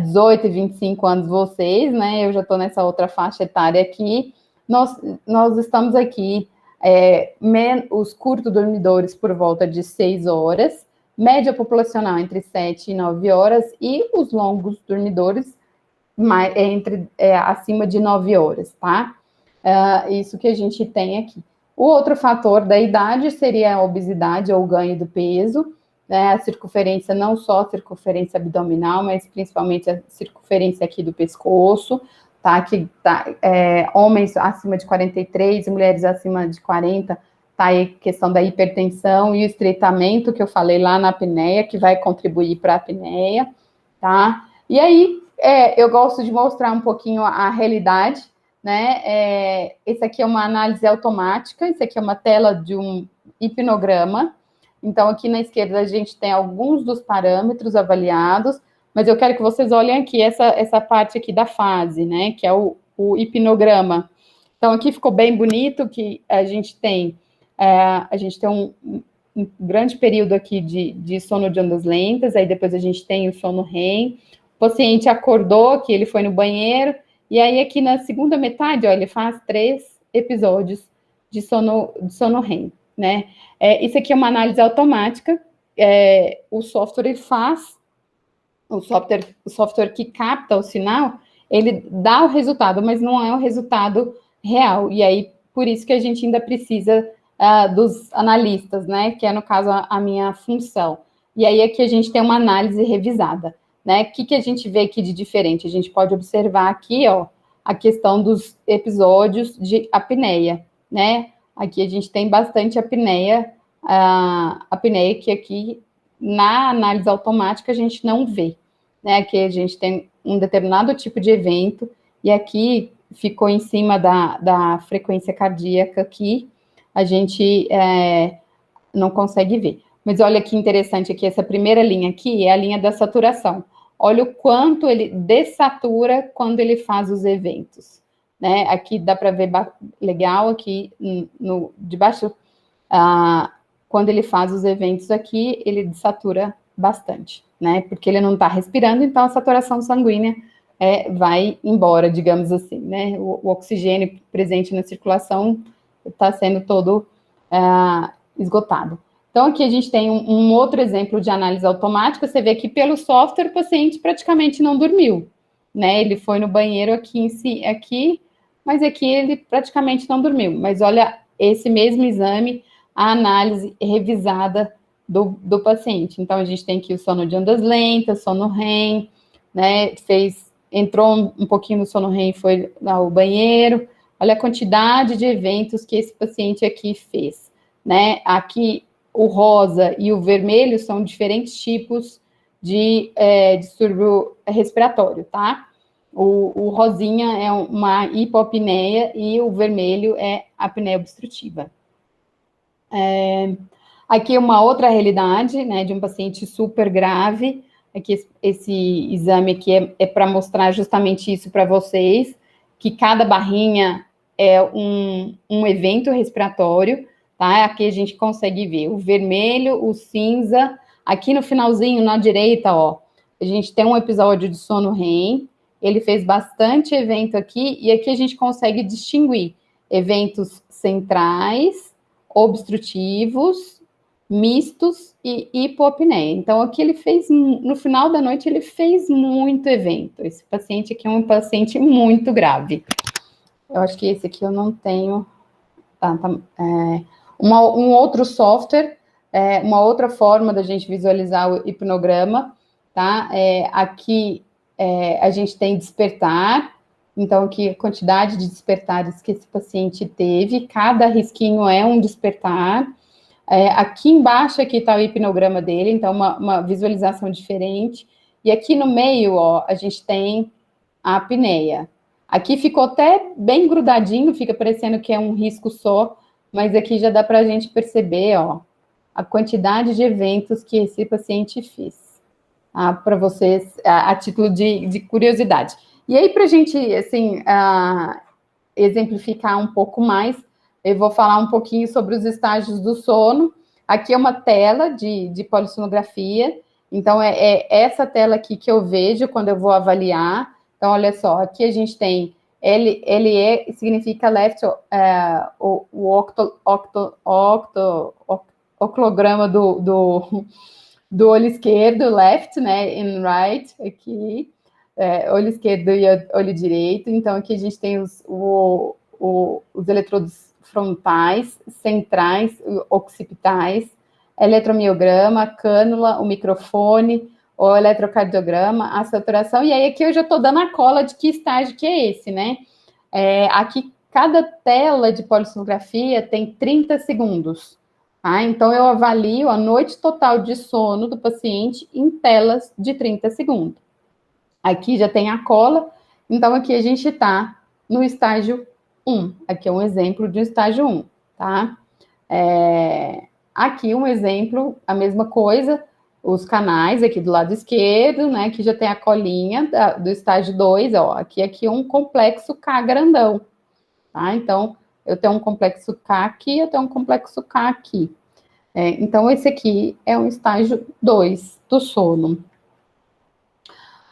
18 e 25 anos, vocês, né? Eu já estou nessa outra faixa etária aqui. Nós estamos aqui, os curtos dormidores por volta de 6 horas, média populacional entre 7 e 9 horas, e os longos dormidores acima de 9 horas, tá? Isso que a gente tem aqui. O outro fator da idade seria a obesidade ou o ganho do peso, né? A circunferência, não só a circunferência abdominal, mas principalmente a circunferência aqui do pescoço, tá? Homens acima de 43, mulheres acima de 40, tá aí a questão da hipertensão e o estreitamento que eu falei lá na apneia, que vai contribuir para a apneia, tá? E aí, eu gosto de mostrar um pouquinho a realidade, né? Esse aqui é uma análise automática, isso aqui é uma tela de um hipnograma. Então, aqui na esquerda a gente tem alguns dos parâmetros avaliados, mas eu quero que vocês olhem aqui essa parte aqui da fase, né? Que é o hipnograma. Então, aqui ficou bem bonito que a gente tem um grande período aqui de sono de ondas lentas, aí depois a gente tem o sono REM. O paciente acordou, que ele foi no banheiro, e aí aqui na segunda metade, ó, ele faz 3 episódios de sono REM, né? Isso aqui é uma análise automática, o software ele faz, o software que capta o sinal, ele dá o resultado, mas não é o resultado real, e aí por isso que a gente ainda precisa dos analistas, né? Que é, no caso, a minha função. E aí aqui a gente tem uma análise revisada, né? O que a gente vê aqui de diferente? A gente pode observar aqui, ó, a questão dos episódios de apneia, né? Aqui a gente tem bastante apneia que aqui na análise automática a gente não vê, né? Aqui a gente tem um determinado tipo de evento, e aqui ficou em cima da frequência cardíaca aqui, a gente não consegue ver. Mas olha que interessante aqui, essa primeira linha aqui é a linha da saturação. Olha o quanto ele dessatura quando ele faz os eventos, né? Aqui dá para ver legal, aqui de baixo, quando ele faz os eventos aqui, ele desatura bastante, né? Porque ele não está respirando, então a saturação sanguínea vai embora, digamos assim, né? O oxigênio presente na circulação está sendo todo esgotado. Então, aqui a gente tem um outro exemplo de análise automática. Você vê que pelo software o paciente praticamente não dormiu, né? Ele foi no banheiro aqui, mas aqui ele praticamente não dormiu. Mas olha, esse mesmo exame, a análise revisada do paciente. Então, a gente tem aqui o sono de ondas lentas, sono REM, né? Entrou um pouquinho no sono REM e foi ao banheiro. Olha a quantidade de eventos que esse paciente aqui fez, né? Aqui, o rosa e o vermelho são diferentes tipos de distúrbio respiratório, tá? O rosinha é uma hipopneia e o vermelho é apneia obstrutiva. Aqui uma outra realidade, né, de um paciente super grave. Aqui esse exame aqui é para mostrar justamente isso para vocês, que cada barrinha é um evento respiratório, tá? Aqui a gente consegue ver o vermelho, o cinza, aqui no finalzinho, na direita, ó, a gente tem um episódio de sono REM, ele fez bastante evento aqui, e aqui a gente consegue distinguir eventos centrais, obstrutivos, mistos e hipopneia. Então, aqui ele fez, no final da noite, ele fez muito evento. Esse paciente aqui é um paciente muito grave. Eu acho que esse aqui eu não tenho. Um outro software, uma outra forma da gente visualizar o hipnograma, tá? Aqui a gente tem despertar, então aqui a quantidade de despertares que esse paciente teve, cada risquinho é um despertar. Aqui embaixo aqui está o hipnograma dele, então uma visualização diferente. E aqui no meio, ó, a gente tem a apneia. Aqui ficou até bem grudadinho, fica parecendo que é um risco só, mas aqui já dá para a gente perceber, ó, a quantidade de eventos que esse paciente fez, tá? Para vocês, a título de curiosidade. E aí, para a gente, assim, exemplificar um pouco mais, eu vou falar um pouquinho sobre os estágios do sono. Aqui é uma tela de polissonografia, então é essa tela aqui que eu vejo quando eu vou avaliar. Então, olha só, aqui a gente tem LE, significa left, o octograma do olho esquerdo, left, né, and right, aqui, olho esquerdo e olho direito. Então, aqui a gente tem os eletrodos frontais, centrais, occipitais, eletromiograma, cânula, o microfone, o eletrocardiograma, a saturação, e aí aqui eu já estou dando a cola de que estágio que é esse, né? Aqui, cada tela de polissonografia tem 30 segundos, tá? Então, eu avalio a noite total de sono do paciente em telas de 30 segundos. Aqui já tem a cola, então aqui a gente está no estágio 1. Aqui é um exemplo de um estágio 1, tá? Aqui um exemplo, a mesma coisa, os canais aqui do lado esquerdo, né? Aqui já tem a colinha do estágio 2, ó. Aqui um complexo K grandão, tá? Então, eu tenho um complexo K aqui, eu tenho um complexo K aqui. Então, esse aqui é um estágio 2 do sono.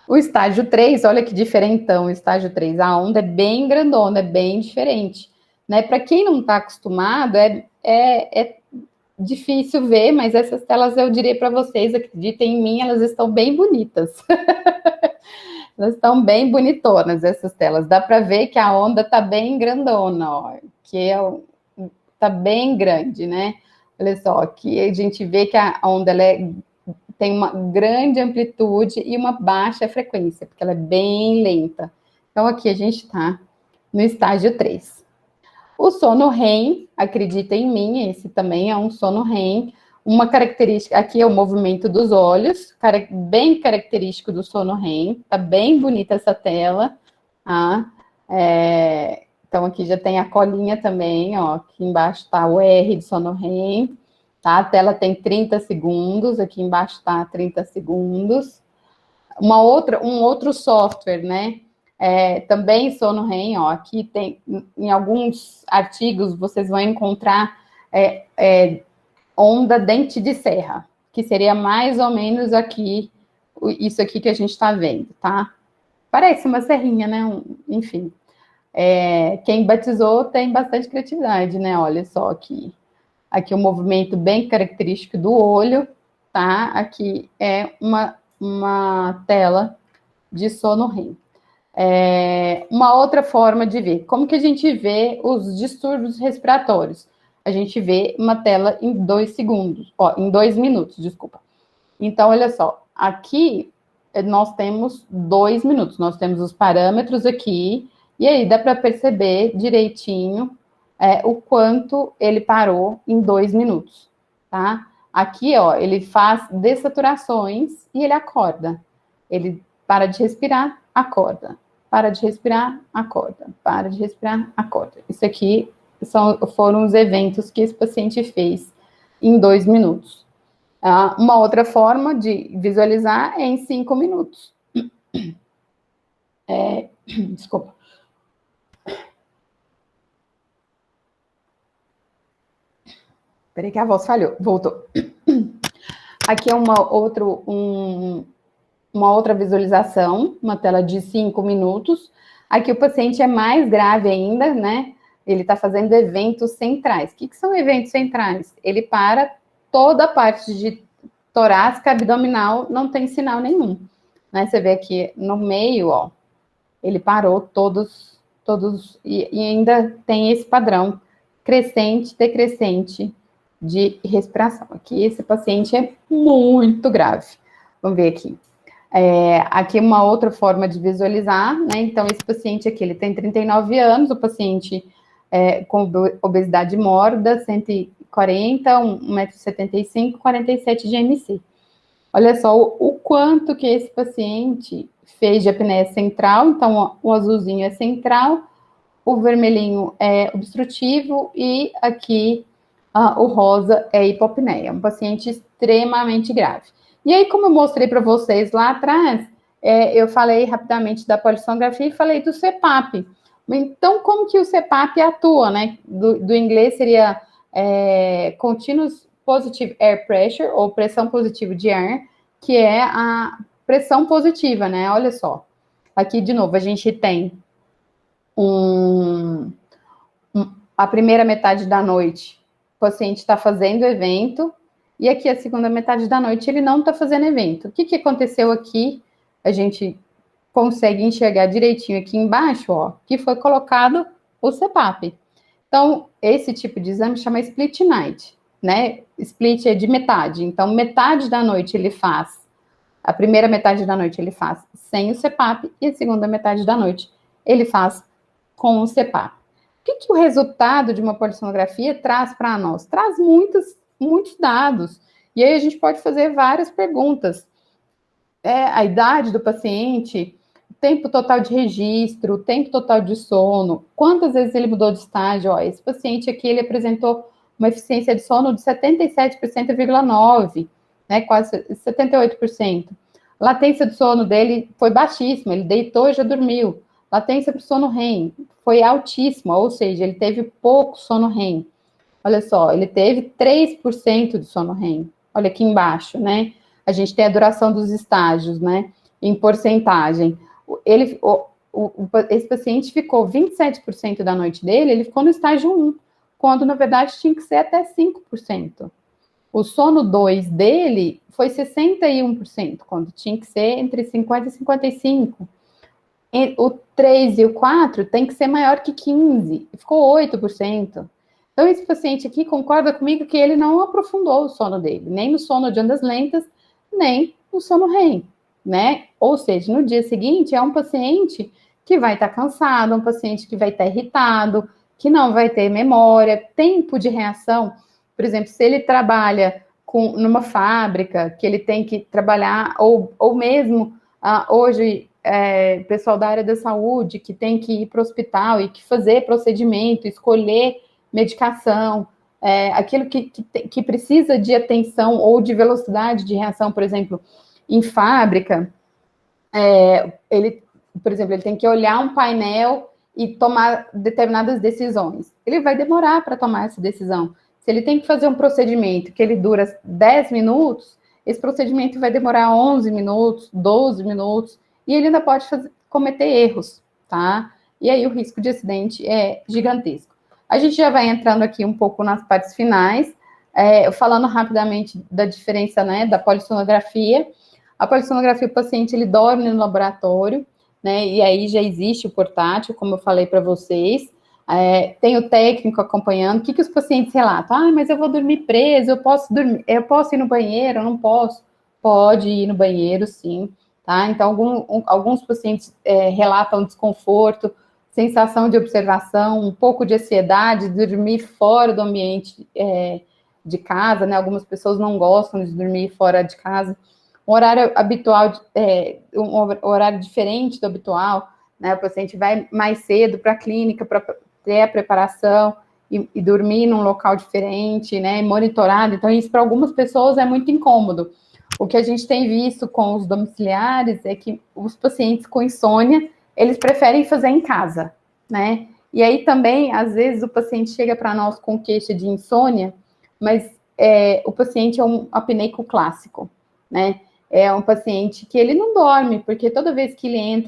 O estágio 3, olha que diferentão, o estágio 3, a onda é bem grandona, é bem diferente, né? Para quem não está acostumado, é difícil ver, mas essas telas eu diria para vocês, acreditem em mim, elas estão bem bonitas. Elas estão bem bonitonas, essas telas. Dá para ver que a onda está bem grandona, ó, que está bem grande, né? Olha só, aqui a gente vê que a onda tem uma grande amplitude e uma baixa frequência, porque ela é bem lenta. Então, aqui a gente está no estágio 3. O sono REM, acredita em mim, esse também é um sono REM. Uma característica, aqui é o movimento dos olhos, bem característico do sono REM. Tá bem bonita essa tela, tá? Então, aqui já tem a colinha também, ó. Aqui embaixo está o R de sono REM. Tá? A tela tem 30 segundos, aqui embaixo está 30 segundos. Um outro software, né? Também sono REM, ó. Aqui tem, em alguns artigos, vocês vão encontrar onda dente de serra, que seria mais ou menos aqui, isso aqui que a gente está vendo, tá? Parece uma serrinha, né? Enfim. Quem batizou tem bastante criatividade, né? Olha só aqui. Aqui um movimento bem característico do olho, tá? Aqui é uma tela de sono REM. Uma outra forma de ver. Como que a gente vê os distúrbios respiratórios? A gente vê uma tela em 2 segundos, em 2 minutos, desculpa. Então, olha só, aqui nós temos 2 minutos, nós temos os parâmetros aqui, e aí dá para perceber direitinho o quanto ele parou em 2 minutos, tá? Aqui, ó, ele faz dessaturações e ele acorda. Ele para de respirar, acorda. Para de respirar, acorda. Para de respirar, acorda. Isso aqui foram os eventos que esse paciente fez em 2 minutos. Uma outra forma de visualizar é em 5 minutos. Desculpa. Peraí que a voz falhou. Voltou. Aqui é uma uma outra visualização, uma tela de 5 minutos. Aqui o paciente é mais grave ainda, né? Ele está fazendo eventos centrais. O que são eventos centrais? Ele para toda a parte de torácica, abdominal, não tem sinal nenhum. Né? Você vê aqui no meio, ó, ele parou todos, e ainda tem esse padrão crescente, decrescente de respiração. Aqui esse paciente é muito grave. Vamos ver aqui. Aqui uma outra forma de visualizar, né? Então, esse paciente aqui, ele tem 39 anos, o paciente com obesidade mórbida, 140, 1,75 m, 47 de MC. Olha só o quanto que esse paciente fez de apneia central, então o azulzinho é central, o vermelhinho é obstrutivo e aqui o rosa é hipopneia, um paciente extremamente grave. E aí, como eu mostrei para vocês lá atrás, eu falei rapidamente da polissonografia e falei do CPAP. Então, como que o CPAP atua, né? Do inglês seria Continuous Positive Air Pressure, ou pressão positiva de ar, que é a pressão positiva, né? Olha só. Aqui, de novo, a gente tem a primeira metade da noite, o paciente está fazendo evento, e aqui a segunda metade da noite ele não está fazendo evento. O que aconteceu aqui? A gente consegue enxergar direitinho aqui embaixo, ó, que foi colocado o CPAP. Então, esse tipo de exame chama split night, né? Split é de metade. Então, metade da noite ele faz, a primeira metade da noite ele faz sem o CPAP, e a segunda metade da noite ele faz com o CPAP. O que o resultado de uma polissonografia traz para nós? Traz muitos dados. E aí a gente pode fazer várias perguntas. A idade do paciente, o tempo total de registro, o tempo total de sono, quantas vezes ele mudou de estágio. Ó, esse paciente aqui, ele apresentou uma eficiência de sono de 77,9%, né, quase 78%. A latência do sono dele foi baixíssima, ele deitou e já dormiu. Latência para o sono REM foi altíssima, ou seja, ele teve pouco sono REM. Olha só, ele teve 3% de sono REM. Olha aqui embaixo, né? A gente tem a duração dos estágios, né? Em porcentagem. Esse paciente ficou 27% da noite dele, ele ficou no estágio 1, quando na verdade tinha que ser até 5%. O sono 2 dele foi 61%, quando tinha que ser entre 50% e 55%. O 3 e o 4 tem que ser maior que 15%, ficou 8%. Então, esse paciente aqui concorda comigo que ele não aprofundou o sono dele, nem no sono de ondas lentas, nem no sono REM, né? Ou seja, no dia seguinte é um paciente que vai estar cansado, um paciente que vai estar irritado, que não vai ter memória, tempo de reação. Por exemplo, se ele trabalha numa fábrica, que ele tem que trabalhar, ou mesmo hoje, pessoal da área da saúde, que tem que ir para o hospital e que fazer procedimento, escolher medicação, aquilo que precisa de atenção ou de velocidade de reação, por exemplo, em fábrica, por exemplo, ele tem que olhar um painel e tomar determinadas decisões. Ele vai demorar para tomar essa decisão. Se ele tem que fazer um procedimento que ele dura 10 minutos, esse procedimento vai demorar 11 minutos, 12 minutos, e ele ainda pode cometer erros, tá? E aí o risco de acidente é gigantesco. A gente já vai entrando aqui um pouco nas partes finais, falando rapidamente da diferença, né, da polissonografia. A polissonografia, o paciente, ele dorme no laboratório, né, e aí já existe o portátil, como eu falei para vocês, tem o técnico acompanhando. O que os pacientes relatam? Mas eu vou dormir preso, eu posso ir no banheiro, eu não posso? Pode ir no banheiro, sim, tá? Então, alguns pacientes relatam desconforto, sensação de observação, um pouco de ansiedade, dormir fora do ambiente de casa, né? Algumas pessoas não gostam de dormir fora de casa. Um horário habitual, um horário diferente do habitual, né? O paciente vai mais cedo para a clínica para ter a preparação e dormir num local diferente, né? Monitorado. Então, isso para algumas pessoas é muito incômodo. O que a gente tem visto com os domiciliares é que os pacientes com insônia, eles preferem fazer em casa, né? E aí também, às vezes, o paciente chega para nós com queixa de insônia, mas o paciente é um apneico clássico, né? é um paciente que ele não dorme, porque toda vez que ele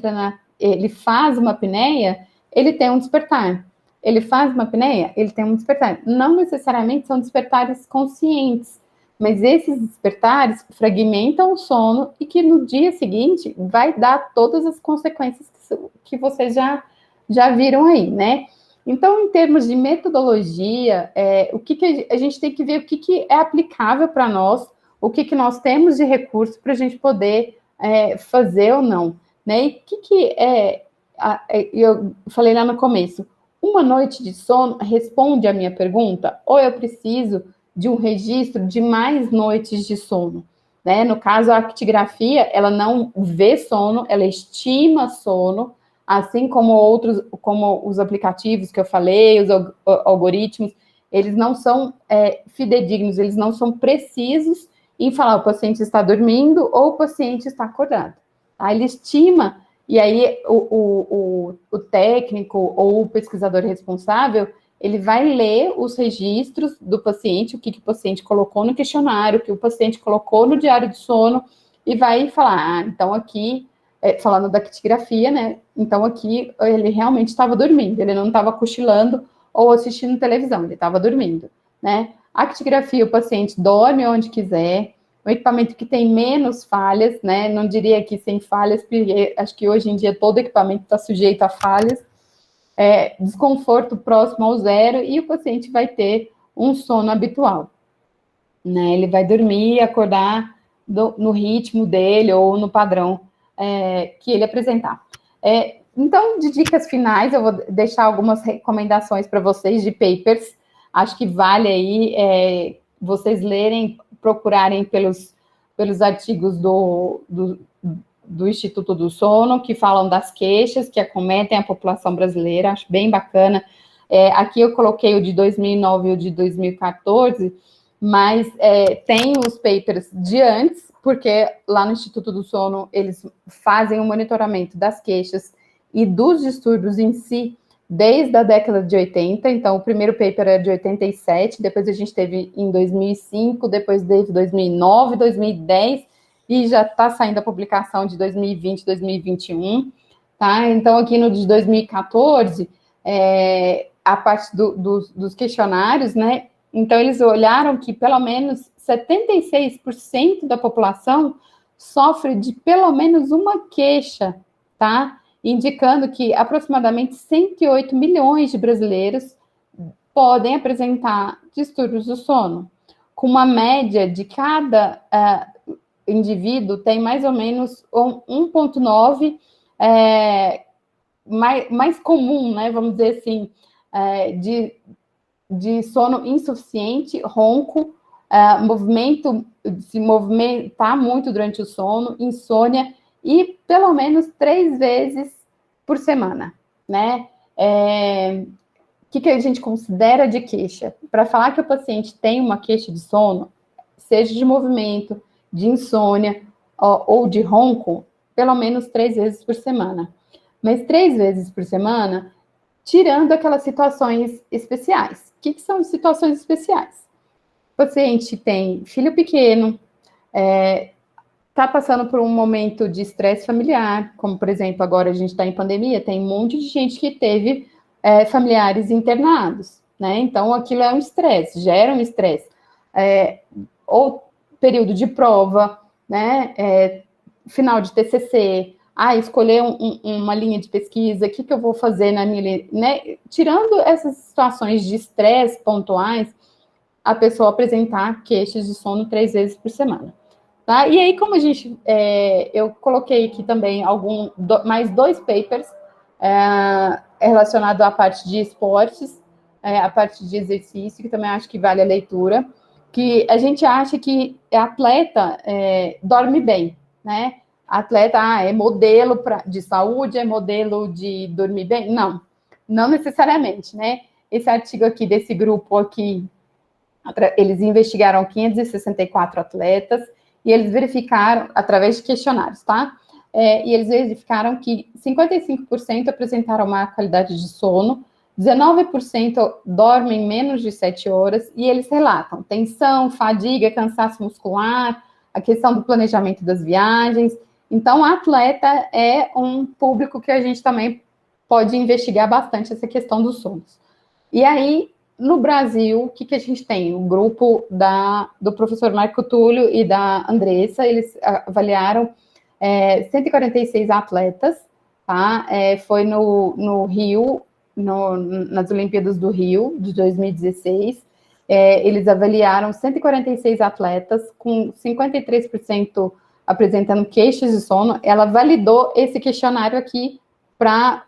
ele faz uma apneia, ele tem um despertar. Ele faz uma apneia, ele tem um despertar. Não necessariamente são despertares conscientes, mas esses despertares fragmentam o sono e que no dia seguinte vai dar todas as consequências que vocês já viram aí, né? Então, em termos de metodologia, o que a gente tem que ver o que é aplicável para nós, o que nós temos de recurso para a gente poder fazer ou não, né? E o que eu falei lá no começo, uma noite de sono responde à minha pergunta, ou eu preciso de um registro de mais noites de sono, né? No caso, a actigrafia, ela não vê sono, ela estima sono, assim como os aplicativos que eu falei, os algoritmos, eles não são fidedignos, eles não são precisos em falar o paciente está dormindo ou o paciente está acordado. Tá? Ele estima, e aí o técnico ou o pesquisador responsável, ele vai ler os registros do paciente, o que o paciente colocou no questionário, o que o paciente colocou no diário de sono, e vai falar, então aqui, falando da actigrafia, né, então aqui ele realmente estava dormindo, ele não estava cochilando ou assistindo televisão, ele estava dormindo, né. A actigrafia, o paciente dorme onde quiser, um equipamento que tem menos falhas, né, não diria que sem falhas, porque acho que hoje em dia todo equipamento está sujeito a falhas, desconforto próximo ao zero, e o paciente vai ter um sono habitual, né, ele vai dormir e acordar no ritmo dele ou no padrão que ele apresentar. Então, de dicas finais, eu vou deixar algumas recomendações para vocês de papers, acho que vale aí vocês lerem, procurarem pelos artigos do Instituto do Sono, que falam das queixas que acometem a população brasileira, acho bem bacana. Aqui eu coloquei o de 2009 e o de 2014, mas tem os papers de antes, porque lá no Instituto do Sono eles fazem o monitoramento das queixas e dos distúrbios em si desde a década de 80, então o primeiro paper é de 87, depois a gente teve em 2005, depois teve 2009, 2010, e já está saindo a publicação de 2020, 2021, tá? Então aqui no de 2014, a parte dos questionários, né? Então eles olharam que pelo menos 76% da população sofre de pelo menos uma queixa, tá? Indicando que aproximadamente 108 milhões de brasileiros podem apresentar distúrbios do sono, com uma média de cada indivíduo tem mais ou menos 1,9 mais comum, né, vamos dizer assim, de sono insuficiente, ronco, se movimentar muito durante o sono, insônia, e pelo menos 3 vezes por semana, né? O que a gente considera de queixa? Para falar que o paciente tem uma queixa de sono, seja de movimento, de insônia ou de ronco, pelo menos 3 vezes por semana. Mas 3 vezes por semana, tirando aquelas situações especiais. O que são situações especiais? O paciente tem filho pequeno, está passando por um momento de estresse familiar, como, por exemplo, agora a gente está em pandemia, tem um monte de gente que teve familiares internados, né? Então, aquilo é um estresse, gera um estresse. Ou período de prova, né? Final de TCC, escolher uma linha de pesquisa, o que eu vou fazer na minha linha, né? Tirando essas situações de estresse pontuais, a pessoa apresentar queixas de sono 3 vezes por semana. Tá? E aí, como eu coloquei aqui também mais 2 papers relacionados à parte de esportes, a parte de exercício, que também acho que vale a leitura, que a gente acha que atleta dorme bem, né? Atleta é modelo de saúde, é modelo de dormir bem? Não necessariamente, né? Esse artigo aqui desse grupo aqui, eles investigaram 564 atletas e eles verificaram, através de questionários, tá? E eles verificaram que 55% apresentaram má qualidade de sono, 19% dormem menos de 7 horas, e eles relatam tensão, fadiga, cansaço muscular, a questão do planejamento das viagens. Então, a atleta é um público que a gente também pode investigar bastante essa questão dos sonos. E aí, no Brasil, o que a gente tem? O grupo do professor Marco Túlio e da Andressa, eles avaliaram 146 atletas, tá? Foi no Rio, nas Olimpíadas do Rio, de 2016. Eles avaliaram 146 atletas, com 53% apresentando queixas de sono. Ela validou esse questionário aqui para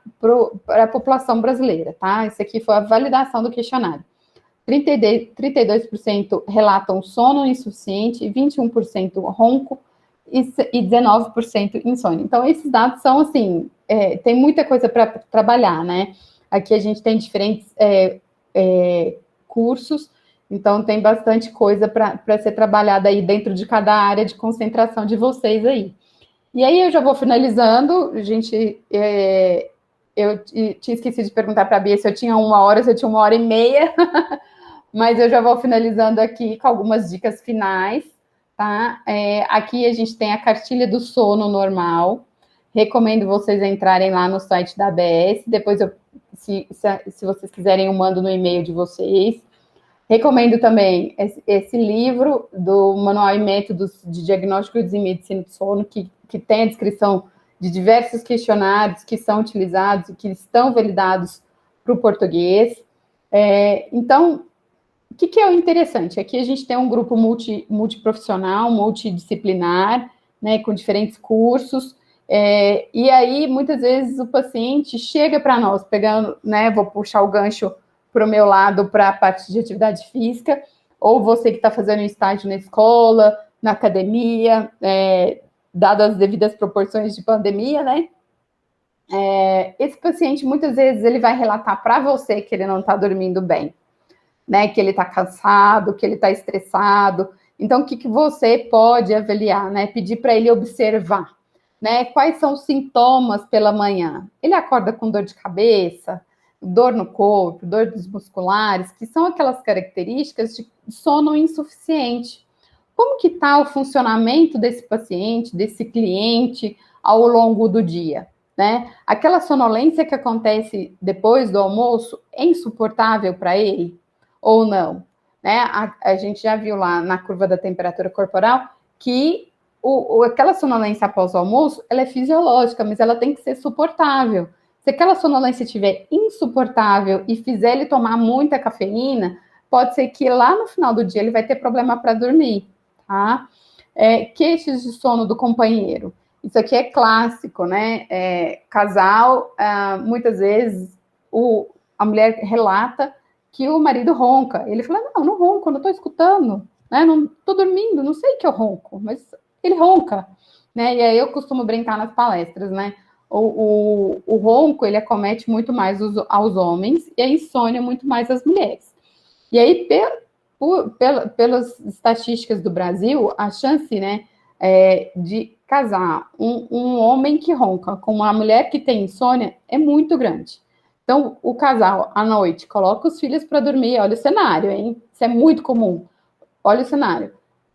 a população brasileira, tá? Esse aqui foi a validação do questionário. 32% relatam sono insuficiente, 21% ronco e 19% insônia. Então, esses dados são, assim, tem muita coisa para trabalhar, né? Aqui a gente tem diferentes cursos, então tem bastante coisa para ser trabalhada aí dentro de cada área de concentração de vocês aí. E aí eu já vou finalizando, gente, eu tinha esquecido de perguntar para a Bia se eu tinha 1 hora, se eu tinha 1 hora e meia, mas eu já vou finalizando aqui com algumas dicas finais, tá? Aqui a gente tem a cartilha do sono normal, recomendo vocês entrarem lá no site da ABS, depois se vocês quiserem eu mando no e-mail de vocês. Recomendo também esse livro do Manual e Métodos de Diagnósticos e Medicina do Sono, que tem a descrição de diversos questionários que são utilizados e que estão validados para o português. Então, o que é o interessante? Aqui a gente tem um grupo multiprofissional, multidisciplinar, né, com diferentes cursos, e aí, muitas vezes, o paciente chega para nós, pegando, né, vou puxar o gancho para o meu lado, para a parte de atividade física, ou você que está fazendo um estágio na escola, na academia, dadas as devidas proporções de pandemia, né? Esse paciente, muitas vezes, ele vai relatar para você que ele não está dormindo bem, né? Que ele está cansado, que ele está estressado. Então, o que você pode avaliar, né? Pedir para ele observar, né? Quais são os sintomas pela manhã? Ele acorda com dor de cabeça, dor no corpo, dores musculares, que são aquelas características de sono insuficiente. Como que está o funcionamento desse paciente, desse cliente, ao longo do dia, né? Aquela sonolência que acontece depois do almoço é insuportável para ele ou não, né? A gente já viu lá na curva da temperatura corporal que aquela sonolência após o almoço, ela é fisiológica, mas ela tem que ser suportável. Se aquela sonolência estiver insuportável e fizer ele tomar muita cafeína, pode ser que lá no final do dia ele vai ter problema para dormir, tá? Queixas de sono do companheiro. Isso aqui é clássico, né? Casal, muitas vezes a mulher relata que o marido ronca. Ele fala, não ronco, não estou escutando, né? Não estou dormindo, não sei que eu ronco, mas ele ronca, né? E aí eu costumo brincar nas palestras, né? O ronco, ele acomete muito mais aos homens e a insônia muito mais às mulheres. E aí, pelas estatísticas do Brasil, a chance, né, de casar um homem que ronca com uma mulher que tem insônia é muito grande. Então, o casal, à noite, coloca os filhos para dormir. Olha o cenário, hein? Isso é muito comum. Olha o cenário.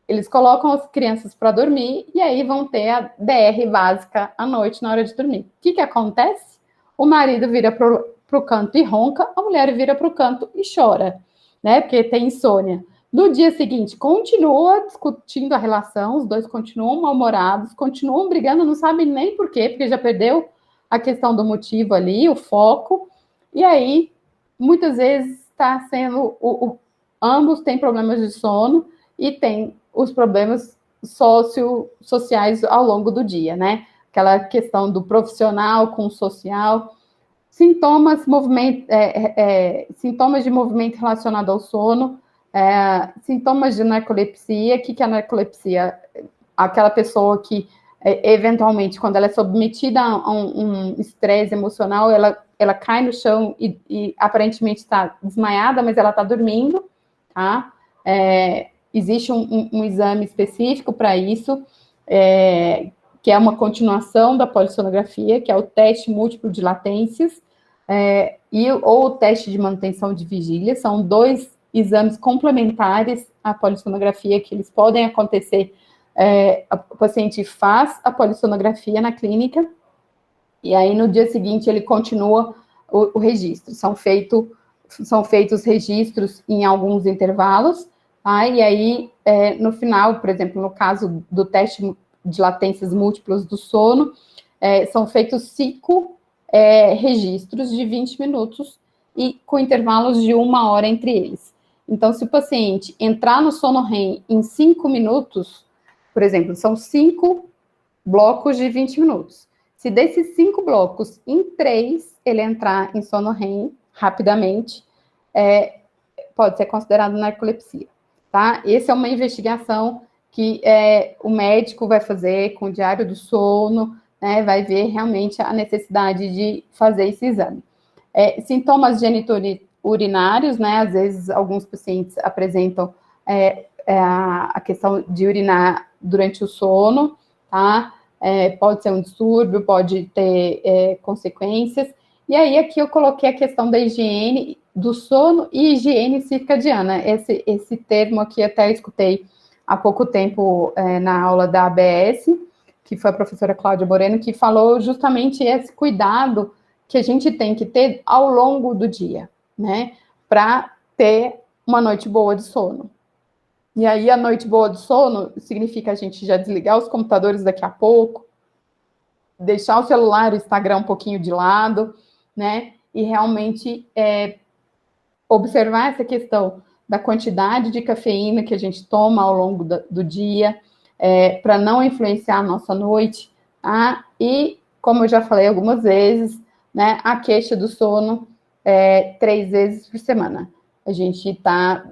Eles colocam as crianças para dormir e aí vão ter a DR básica à noite, na hora de dormir. O que acontece? O marido vira para o canto e ronca, a mulher vira para o canto e chora, né? Porque tem insônia. No dia seguinte, continua discutindo a relação, os dois continuam mal-humorados, continuam brigando, não sabem nem por quê, porque já perdeu a questão do motivo ali, o foco. E aí, muitas vezes, está sendo... ambos têm problemas de sono e tem os problemas sociais ao longo do dia, né? Aquela questão do profissional com o social. Sintomas de movimento relacionado ao sono, sintomas de narcolepsia. O que é a narcolepsia? Aquela pessoa que, eventualmente, quando ela é submetida a um estresse emocional, ela cai no chão e aparentemente está desmaiada, mas ela está dormindo, tá? Existe um exame específico para isso, que é uma continuação da polissonografia, que é o teste múltiplo de latências, ou o teste de manutenção de vigília. São 2 exames complementares à polissonografia, que eles podem acontecer o paciente faz a polissonografia na clínica, e aí no dia seguinte ele continua o registro. São feitos registros em alguns intervalos, tá? E aí no final, por exemplo, no caso do teste de latências múltiplas do sono, são feitos 5 registros de 20 minutos e com intervalos de 1 hora entre eles. Então, se o paciente entrar no sono REM em 5 minutos, por exemplo, são 5 blocos de 20 minutos. Se desses 5 blocos, em 3, ele entrar em sono REM rapidamente, pode ser considerado narcolepsia, tá? Essa é uma investigação que o médico vai fazer com o diário do sono, né? Vai ver realmente a necessidade de fazer esse exame. Sintomas genitourinários, né? Às vezes, alguns pacientes apresentam a questão de urinar durante o sono, tá? Pode ser um distúrbio, pode ter consequências. E aí, aqui eu coloquei a questão da higiene do sono e higiene circadiana. Esse termo aqui até escutei há pouco tempo na aula da ABS, que foi a professora Cláudia Moreno, que falou justamente esse cuidado que a gente tem que ter ao longo do dia, né? Para ter uma noite boa de sono. E aí, a noite boa de sono significa a gente já desligar os computadores daqui a pouco, deixar o celular, o Instagram um pouquinho de lado, né? E realmente observar essa questão da quantidade de cafeína que a gente toma ao longo do dia, para não influenciar a nossa noite, tá? E, como eu já falei algumas vezes, né, a queixa do sono 3 vezes por semana. A gente está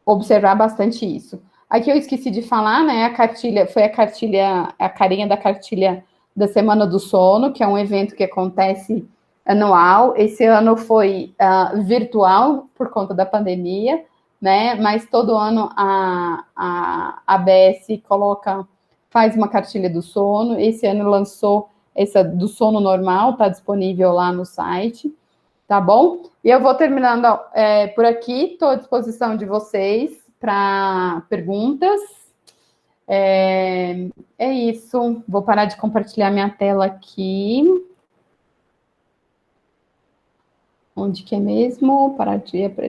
observar bastante isso. Aqui eu esqueci de falar, né, a carinha da cartilha da Semana do Sono, que é um evento que acontece anual. Esse ano foi virtual por conta da pandemia, né, mas todo ano a ABS faz uma cartilha do sono. Esse ano lançou essa do sono normal, está disponível lá no site. Tá bom? E eu vou terminando por aqui, estou à disposição de vocês para perguntas. É isso. Vou parar de compartilhar minha tela aqui. Onde que é mesmo? Parar de